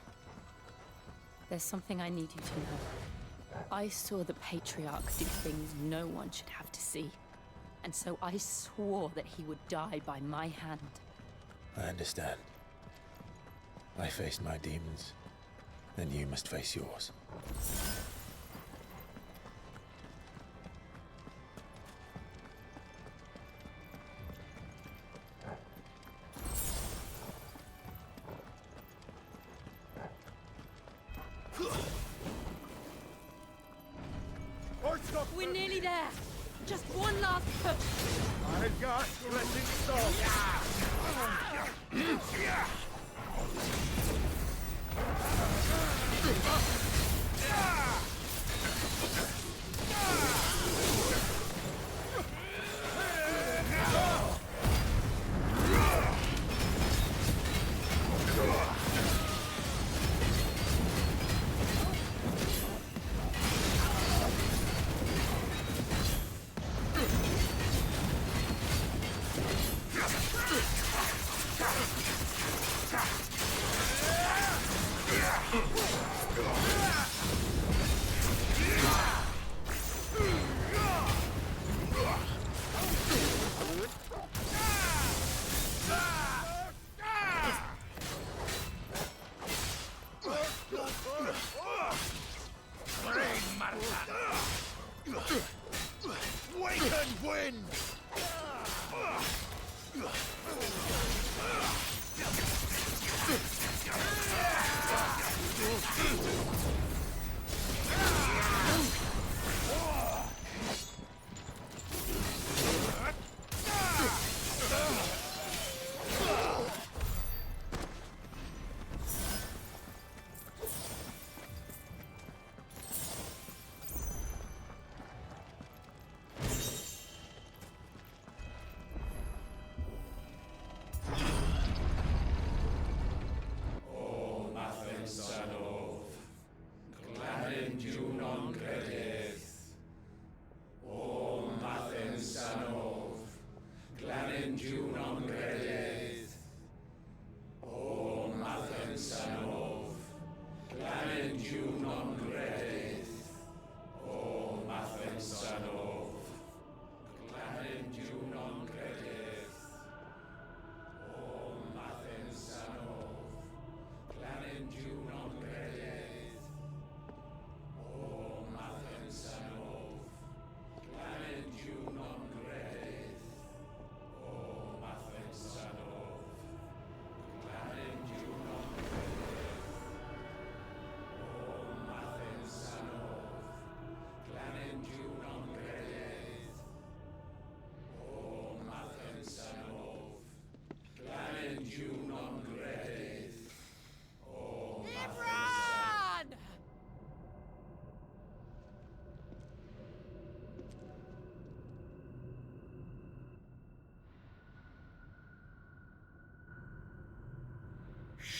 there's something I need you to know. I saw the Patriarch do things no one should have to see. And so I swore that he would die by my hand. I understand. I faced my demons, then you must face yours. We're nearly there. Just one last push. I've got blessing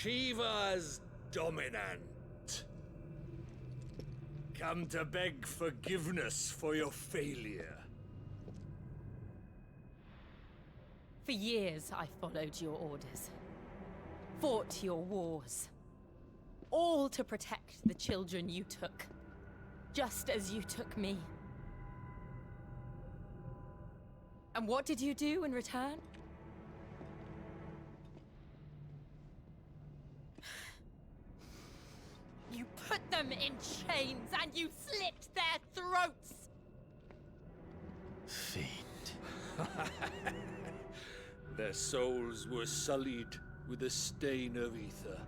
Shiva's dominant. Come to beg forgiveness for your failure. For years, I followed your orders. Fought your wars. All to protect the children you took. Just as you took me. And what did you do in return? You put them in chains and you slit their throats! Fiend. Their souls were sullied with the stain of ether.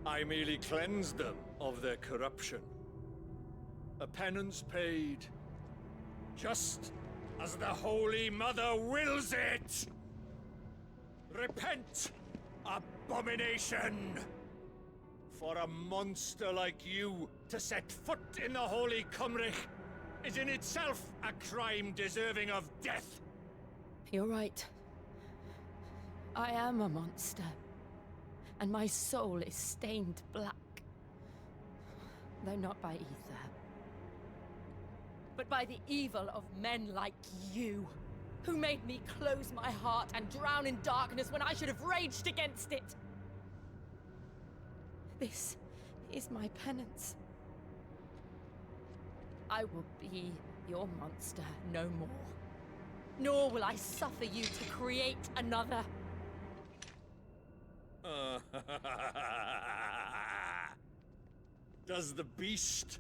I merely cleansed them of their corruption. A penance paid, just as the Holy Mother wills it! Repent, abomination! For a monster like you to set foot in the Holy 𝐒𝐸𝐿 is in itself a crime deserving of death. You're right. I am a monster. and my soul is stained black. Though not by ether, but by the evil of men like you, who made me close my heart and drown in darkness when I should have raged against it. This is my penance. I will be your monster no more, nor will I suffer you to create another. Does the beast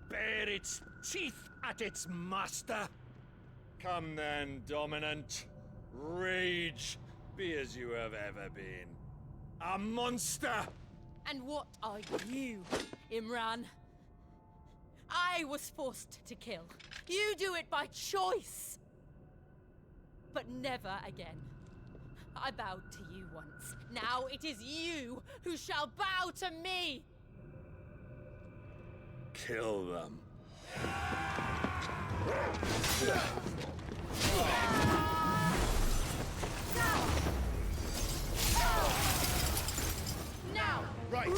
bare its teeth at its master? Come then, Dominant. Rage, be as you have ever been. A monster! And what are you, Imran? I was forced to kill. You do it by choice. But never again. I bowed to you once. Now it is you who shall bow to me! Kill them. Now! Right.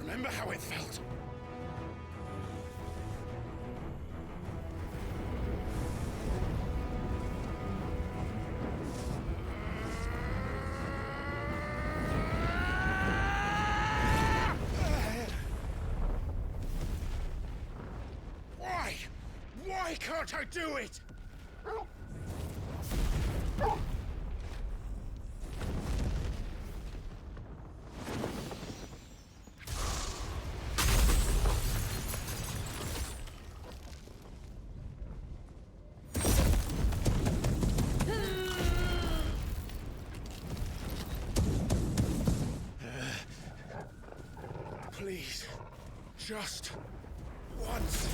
Remember how it felt? Why? Why can't I do it? Please, just once.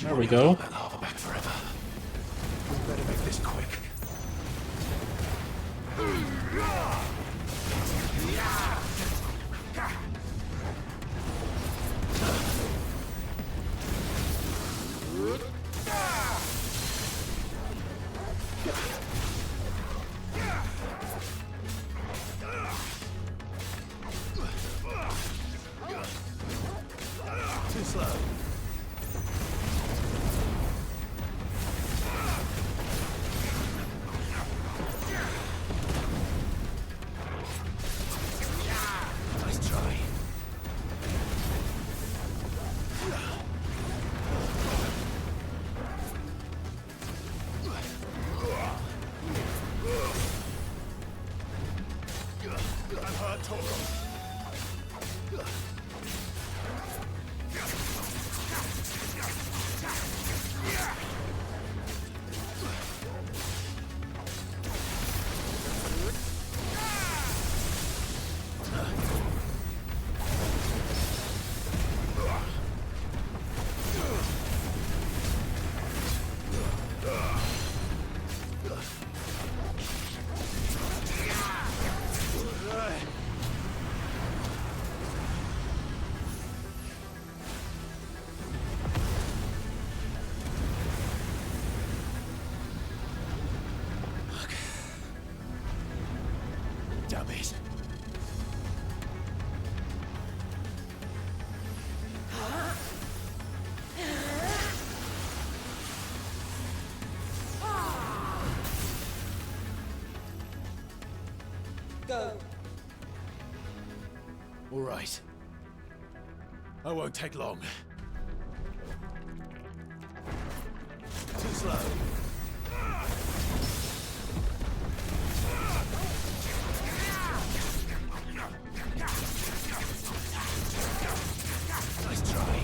There we go. That lava back forever. We better make this quick. Too slow. Nice try. I'm hurt, Torgo. Damn it. Go. All right. I won't take long. Too slow. Nice try.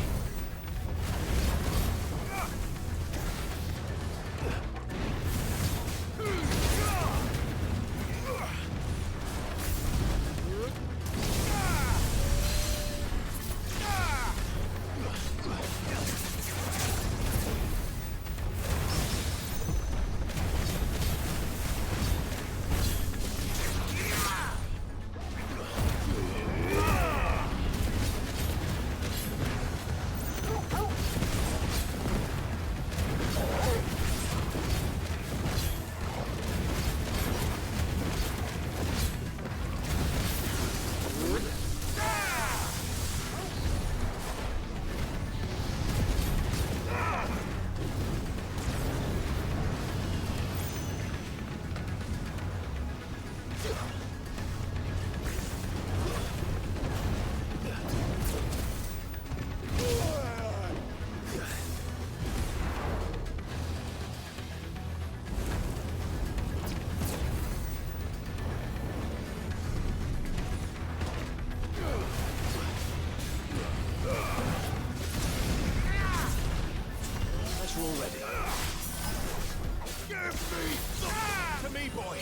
Already. Give me something to me, boy.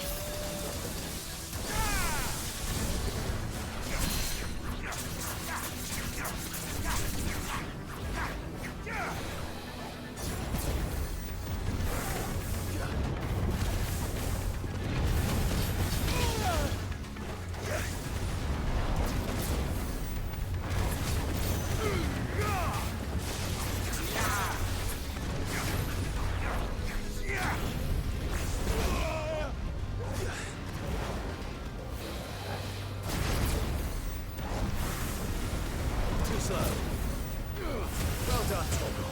Well done, Toggle.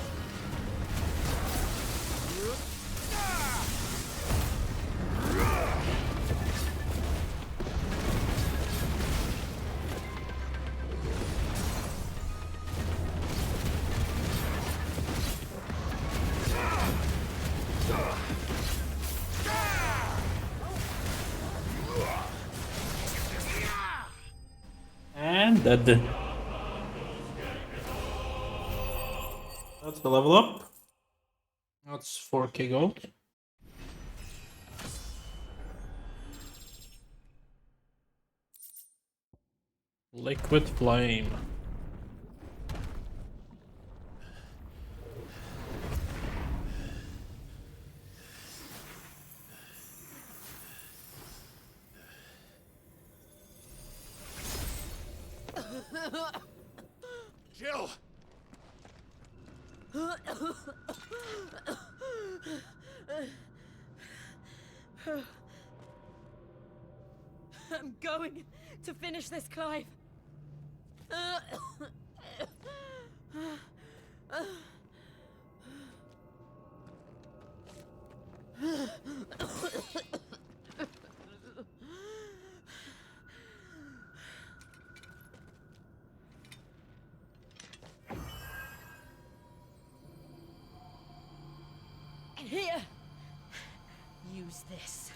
And dead. That's the level up. That's 4k gold. Liquid flame. Jill! I'm going to finish this, Clive. Here, use this.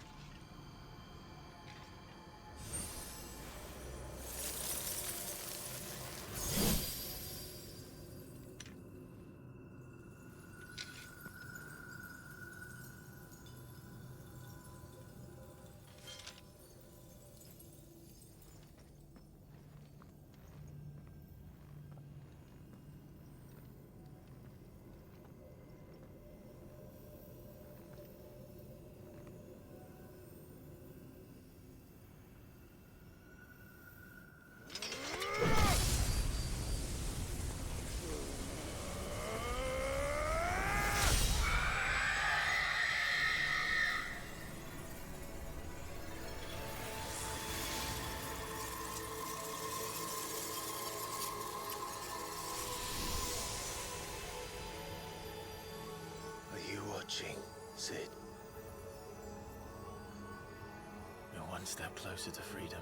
one step closer to freedom.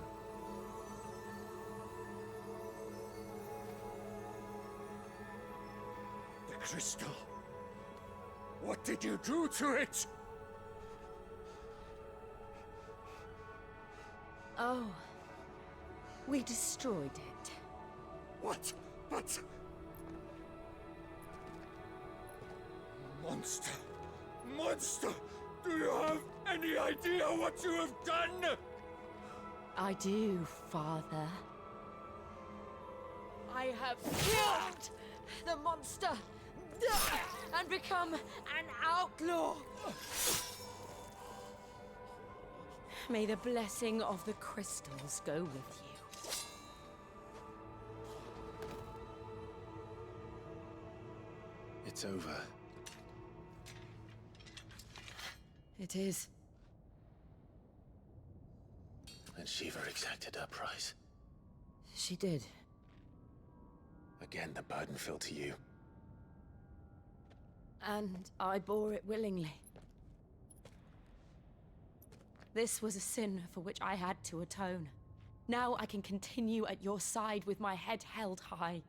The crystal. What did you do to it? Oh. We destroyed it. What? But... Monster! Monster! Do you have any idea what you have done? I do, Father. I have killed the monster and become an outlaw. May the blessing of the crystals go with you. It's over. It is. And Shiva exacted her price. She did. Again, the burden fell to you. And I bore it willingly. This was a sin for which I had to atone. Now I can continue at your side with my head held high.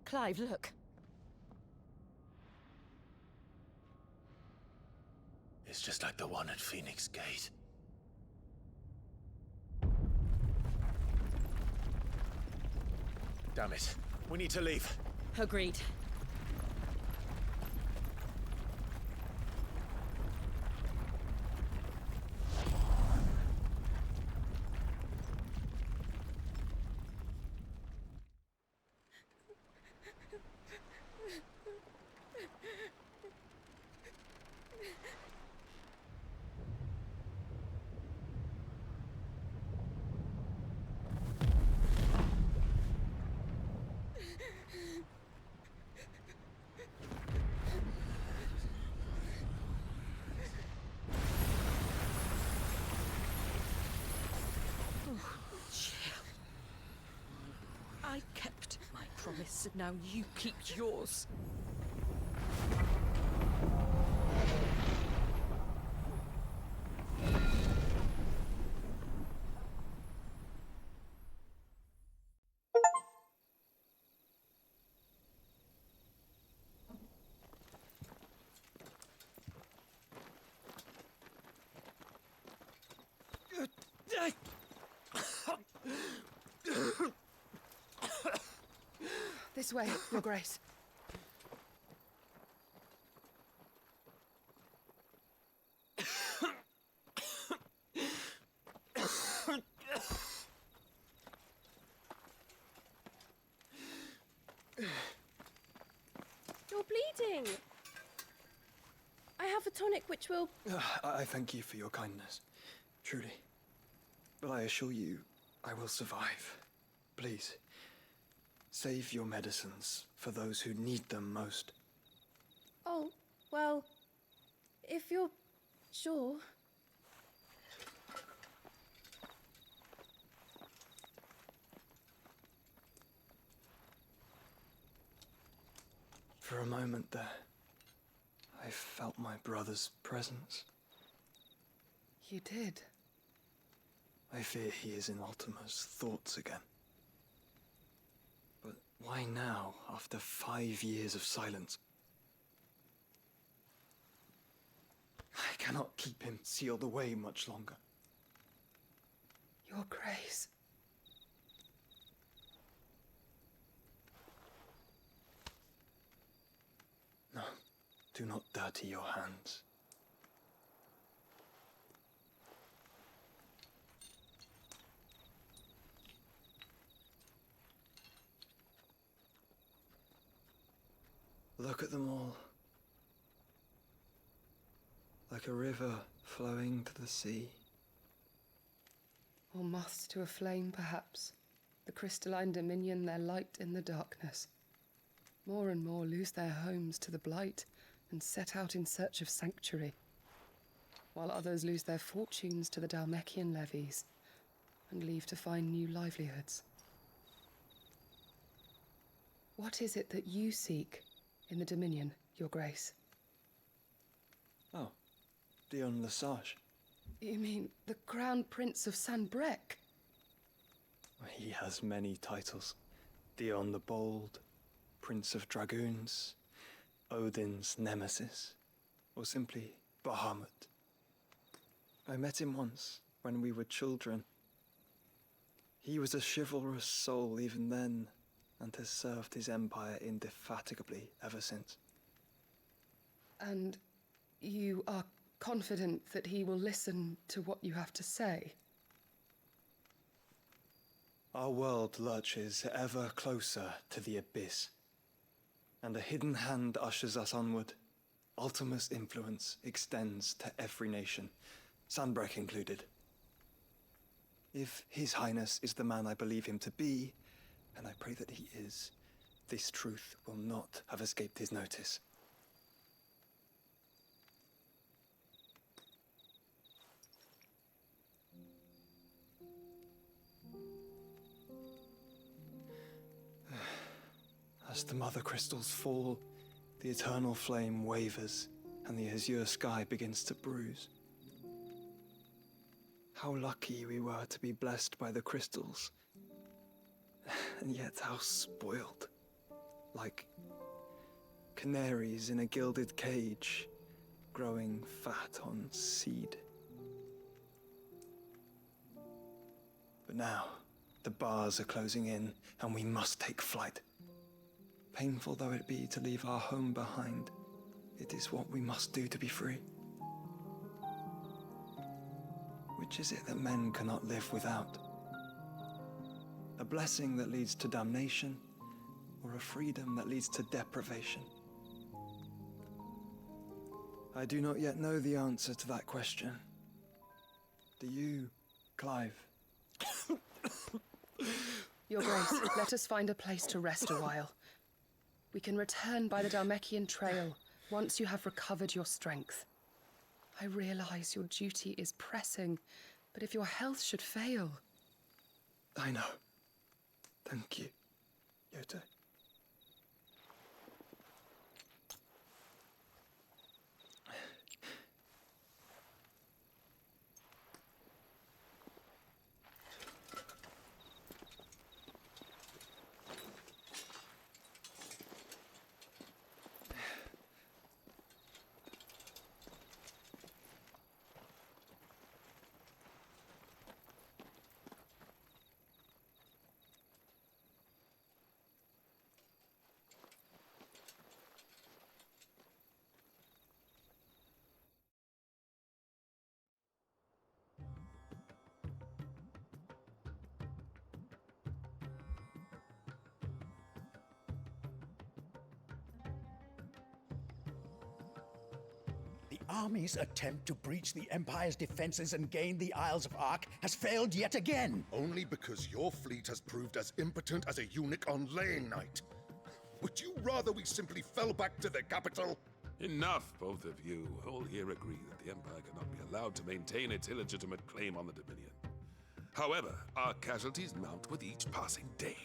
Clive, look. It's just like the one at Phoenix Gate. Damn it. We need to leave. Agreed. I kept my promise, and now you keep yours. This way, Your Grace. You're bleeding. I have a tonic which will... I thank you for your kindness, truly. But I assure you, I will survive. Please, save your medicines for those who need them most. Oh, well, if you're sure. For a moment there, I felt my brother's presence. You did? I fear he is in Ultima's thoughts again. But why now, after 5 years of silence? I cannot keep him sealed away much longer. Your Grace. No, do not dirty your hands. Look at them all. like a river flowing to the sea. Or moths to a flame, perhaps. The crystalline dominion their light in the darkness. More and more lose their homes to the blight and set out in search of sanctuary, while others lose their fortunes to the Dhalmekian levies and leave to find new livelihoods. What is it that you seek in the Dominion, Your Grace? Oh, Dion Lesage. You mean the Crown Prince of Sanbreque? He has many titles. Dion the Bold, Prince of Dragoons, Odin's Nemesis, or simply Bahamut. I met him once, when we were children. He was a chivalrous soul even then, and has served his empire indefatigably ever since. And you are confident that he will listen to what you have to say? Our world lurches ever closer to the abyss, and a hidden hand ushers us onward. Ultima's influence extends to every nation, Sanbreque included. If His Highness is the man I believe him to be, and I pray that he is, this truth will not have escaped his notice. As the mother crystals fall, the eternal flame wavers, and the azure sky begins to bruise. How lucky we were to be blessed by the crystals, and yet how spoiled. Like canaries in a gilded cage, growing fat on seed. But now, the bars are closing in, and we must take flight. Painful though it be to leave our home behind, it is what we must do to be free. Which is it that men cannot live without? A blessing that leads to damnation, or a freedom that leads to deprivation? I do not yet know the answer to that question. Do you, Clive? Your Grace, let us find a place to rest a while. We can return by the Dhalmekian trail once you have recovered your strength. I realize your duty is pressing, but if your health should fail... I know. Thank you, 𝐒𝐻𝐞𝐜𝐬. The army's attempt to breach the Empire's defenses and gain the Isles of Ark has failed yet again. Only because your fleet has proved as impotent as a eunuch on laying night. Would you rather we simply fell back to the capital? Enough, both of you. All here agree that the Empire cannot be allowed to maintain its illegitimate claim on the Dominion. However, our casualties mount with each passing day.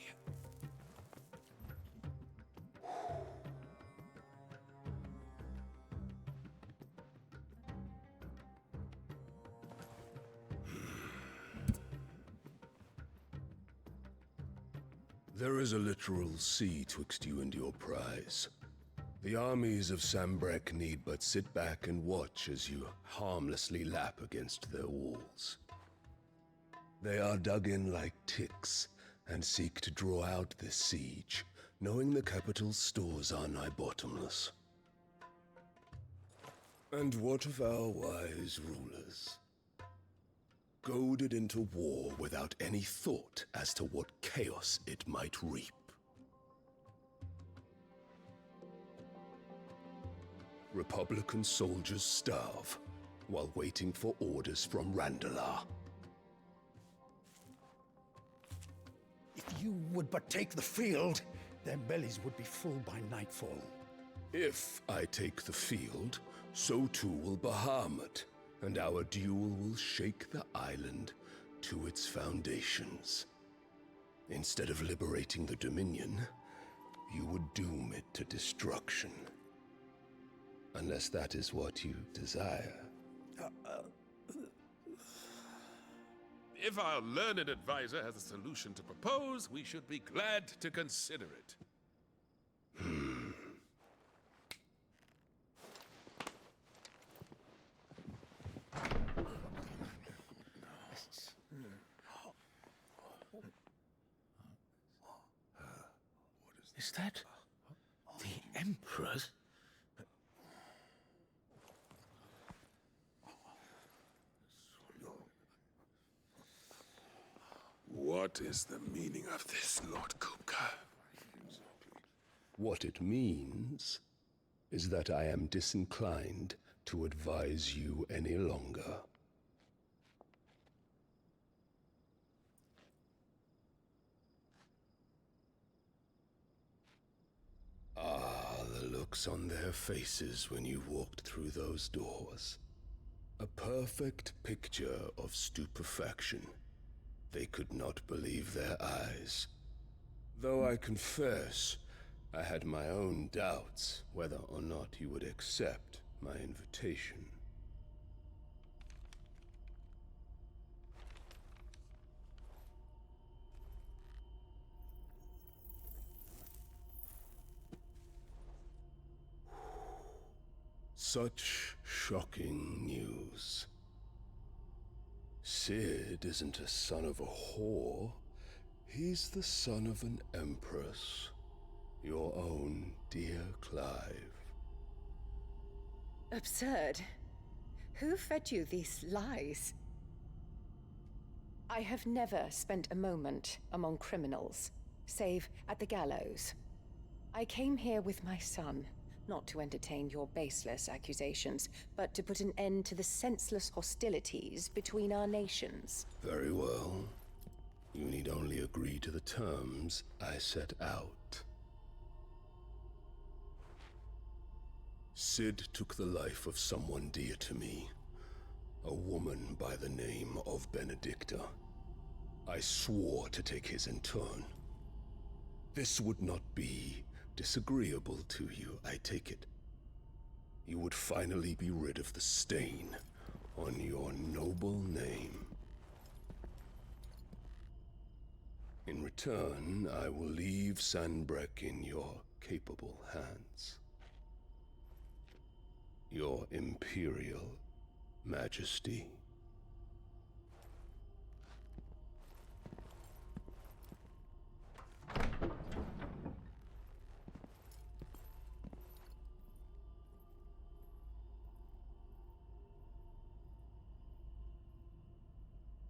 There is a literal sea twixt you and your prize. The armies of Sanbreque need but sit back and watch as you harmlessly lap against their walls. They are dug in like ticks and seek to draw out this siege, knowing the capital's stores are nigh bottomless. And what of our wise rulers? Goaded into war without any thought as to what chaos it might reap. Republican soldiers starve, while waiting for orders from Randalar. If you would but take the field, their bellies would be full by nightfall. If I take the field, so too will Bahamut, and our duel will shake the island to its foundations. Instead of liberating the Dominion, you would doom it to destruction. Unless that is what you desire. If our learned advisor has a solution to propose, we should be glad to consider it. Is that the Emperor's? What is the meaning of this, Lord Kupka? What it means is that I am disinclined to advise you any longer. Ah, the looks on their faces when you walked through those doors. A perfect picture of stupefaction. They could not believe their eyes. Though I confess, I had my own doubts whether or not you would accept my invitation. Such shocking news. Sid isn't a son of a whore. He's the son of an empress. Your own dear Clive. Absurd. Who fed you these lies? I have never spent a moment among criminals, save at the gallows. I came here with my son, not to entertain your baseless accusations, but to put an end to the senseless hostilities between our nations. Very well. You need only agree to the terms I set out. Sid took the life of someone dear to me, a woman by the name of Benedicta. I swore to take his in turn. This would not be disagreeable to you, I take it. You would finally be rid of the stain on your noble name. In return, I will leave Sanbreque in your capable hands. Your Imperial Majesty.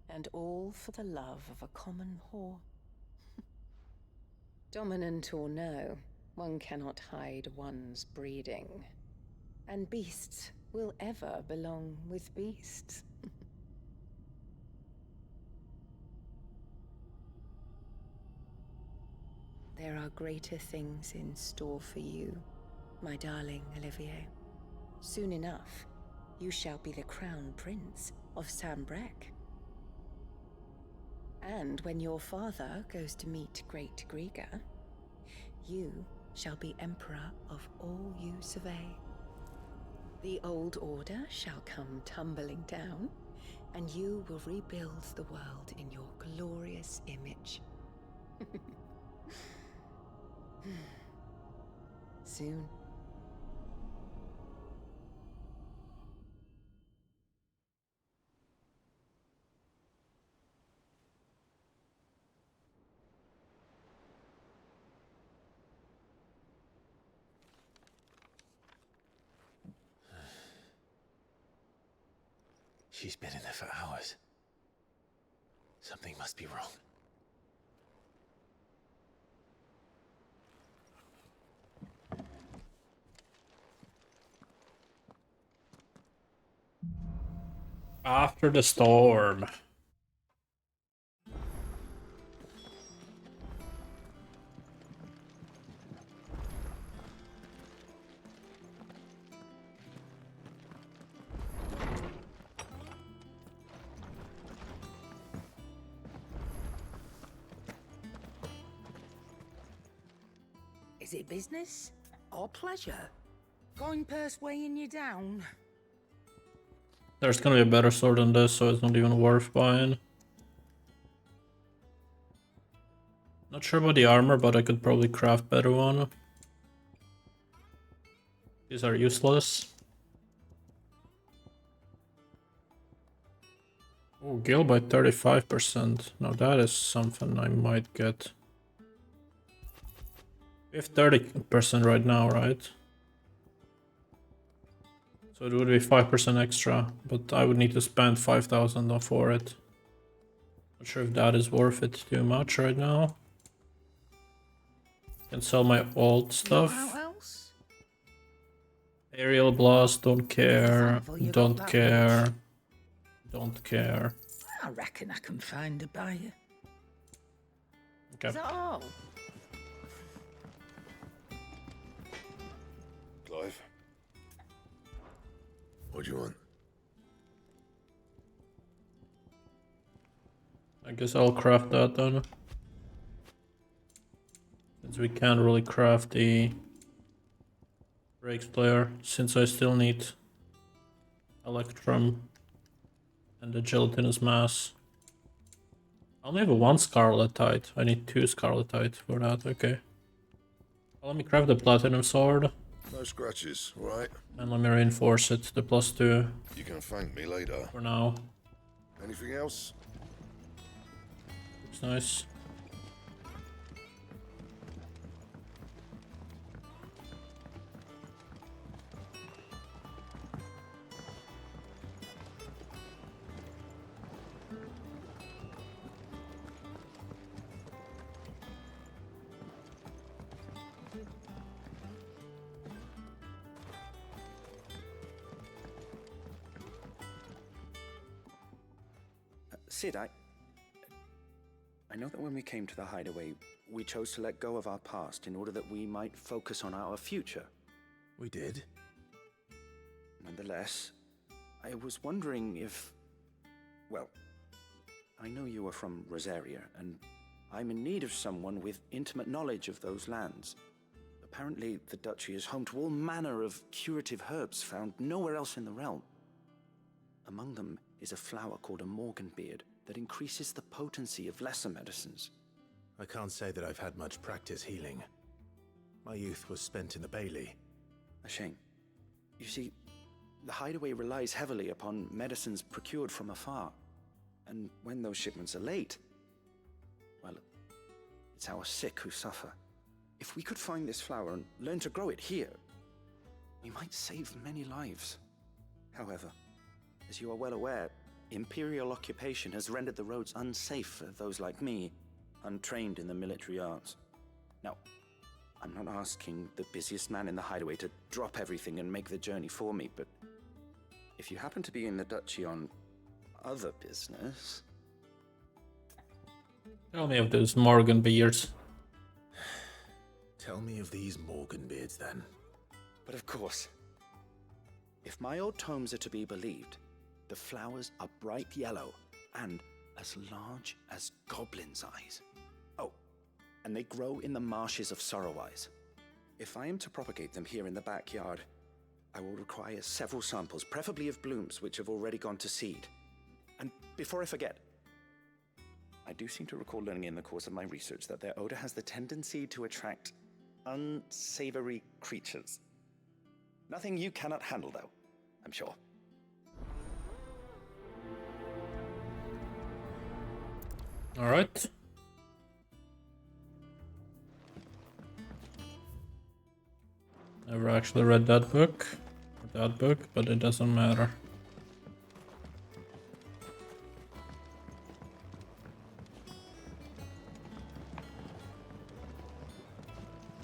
And all for the love of a common whore. Dominant or no, one cannot hide one's breeding. And beasts will ever belong with beasts. There are greater things in store for you, my darling Olivier. Soon enough, you shall be the crown prince of Sanbreque. And when your father goes to meet Great 𝐒𝐸𝐽, you shall be emperor of all 𝐒𝐸𝐸𝐸. The old order shall come tumbling down, and you will rebuild the world in your glorious image. Soon. She's been in there for hours. Something must be wrong. After the storm. Is it business or pleasure? Coin purse weighing you down? There's gonna be a better sword than this, so it's not even worth buying. Not sure about the armor, but I could probably craft better one. These are useless. Oh, gil by 35%. Now that is something I might get. We have 30% right now, right? So it would be 5% extra, but I would need to spend 5,000 for it. Not sure if that is worth it too much right now. Can sell my old stuff. Aerial blast, don't care, don't care, don't care. I reckon I can find a buyer. Okay. Is that all? Clive? What do you want? I guess I'll craft that then. Since we can't really craft the brakes player, since I still need Electrum and the gelatinous mass. I only have one Scarletite. I need 2 Scarletite for that, okay. Well, let me craft the platinum sword. No scratches, right? And let me reinforce it, the +2. You can thank me later. For now. Anything else? Looks nice. Sid, I know that when we came to the hideaway, we chose to let go of our past in order that we might focus on our future. We did. Nonetheless, I was wondering if... Well, I know you are from Rosaria, and I'm in need of someone with intimate knowledge of those lands. Apparently, the duchy is home to all manner of curative herbs found nowhere else in the realm. Among them is a flower called a morganbeard that increases the potency of lesser medicines. I can't say that I've had much practice healing. My youth was spent in the Bailey. A shame. You see, the hideaway relies heavily upon medicines procured from afar. And when those shipments are late, well, it's our sick who suffer. If we could find this flower and learn to grow it here, we might save many lives. However, as you are well aware, Imperial occupation has rendered the roads unsafe for those like me, untrained in the military arts. Now, I'm not asking the busiest man in the hideaway to drop everything and make the journey for me, but if you happen to be in the duchy on other business... Tell me of those morganbeards. Tell me of these morganbeards then. But of course, if my old tomes are to be believed, the flowers are bright yellow and as large as goblins' eyes. Oh, and they grow in the marshes of Sorrowwise. If I am to propagate them here in the backyard, I will require several samples, preferably of blooms which have already gone to seed. And before I forget, I do seem to recall learning in the course of my research that their odor has the tendency to attract unsavory creatures. Nothing you cannot handle, though, I'm sure. All right. Never actually read that book, but it doesn't matter.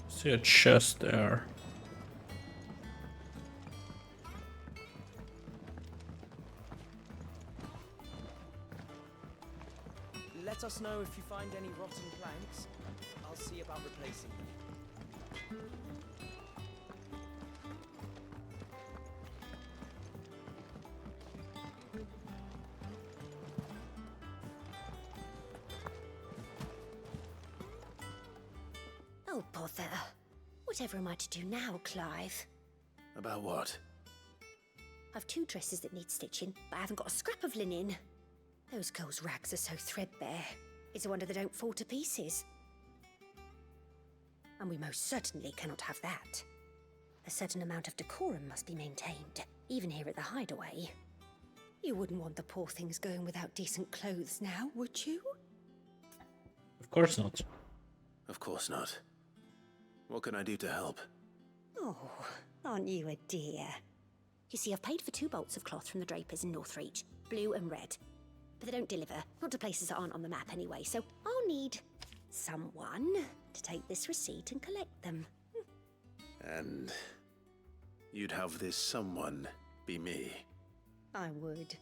See a chest there. Let us know if you find any rotten planks. I'll see about replacing them. Oh, bother. Whatever am I to do now, Clive? About what? I've 2 dresses that need stitching, but I haven't got a scrap of linen. Those girls' rags are so threadbare. It's a wonder they don't fall to pieces. And we most certainly cannot have that. A certain amount of decorum must be maintained, even here at the hideaway. You wouldn't want the poor things going without decent clothes now, would you? Of course not. Of course not. What can I do to help? Oh, aren't you a dear? You see, I've paid for 2 bolts of cloth from the drapers in Northreach, blue and red. But they don't deliver, not to places that aren't on the map anyway, so I'll need someone to take this receipt and collect them. And you'd have this someone be me? I would.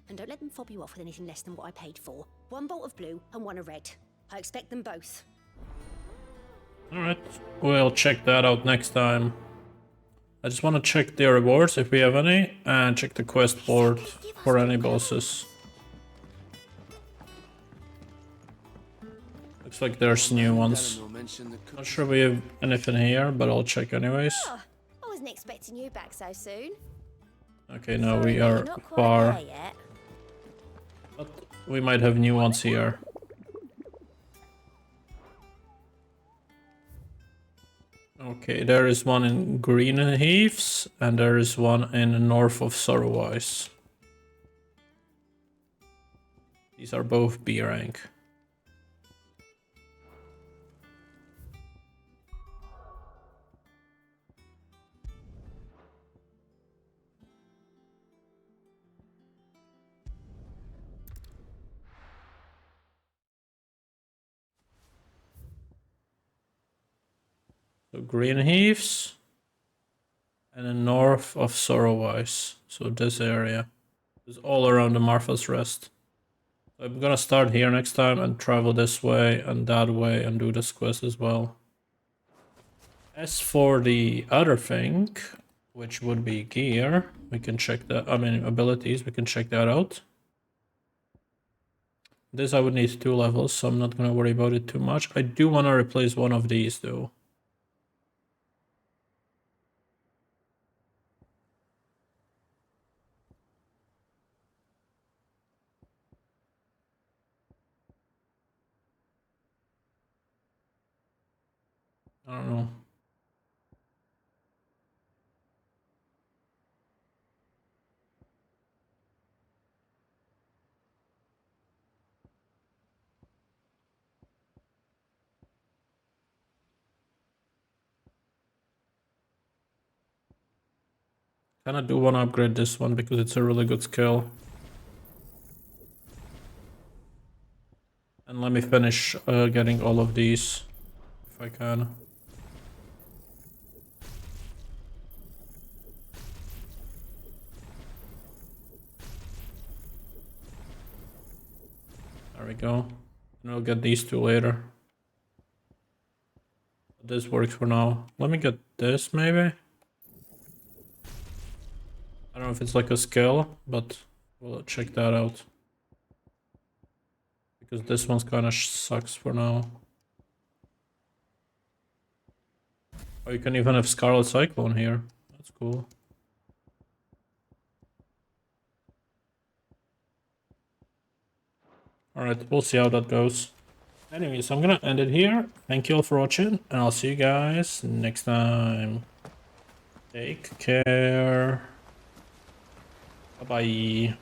And don't let them fob you off with anything less than what I paid for. 1 bolt of blue and 1 of red. I expect them both. Alright, we'll check that out next time. I just want to check the rewards if we have any, and check the quest board for any bosses. Looks like there's new ones. Not sure we have anything here, but I'll check anyways. Oh, I wasn't expecting you back so soon. Okay, now we are far. But we might have new ones here. Okay, there is one in Green Heaths, and there is one in north of Sorrowwise. These are both B rank. So Green Heaths and then north of Sorrowwise. So this area is all around the Martha's Rest. So I'm gonna start here next time and travel this way and that way and do this quest as well. As for the other thing, which would be gear, we can check that, I mean abilities, we can check that out. This I would need 2 levels, so I'm not gonna worry about it too much. I do wanna replace one of these though. I don't know. Kinda do wanna upgrade this one because it's a really good skill. And let me finish getting all of these if I can. There we go. And I'll get these 2 later. This works for now. Let me get this maybe. I don't know if it's like a skill, but we'll check that out. Because this one's kinda sucks for now. Oh, you can even have Scarlet Cyclone here. That's cool. Alright, we'll see how that goes. Anyways, I'm gonna end it here. Thank you all for watching, and I'll see you guys next time. Take care. Bye-bye.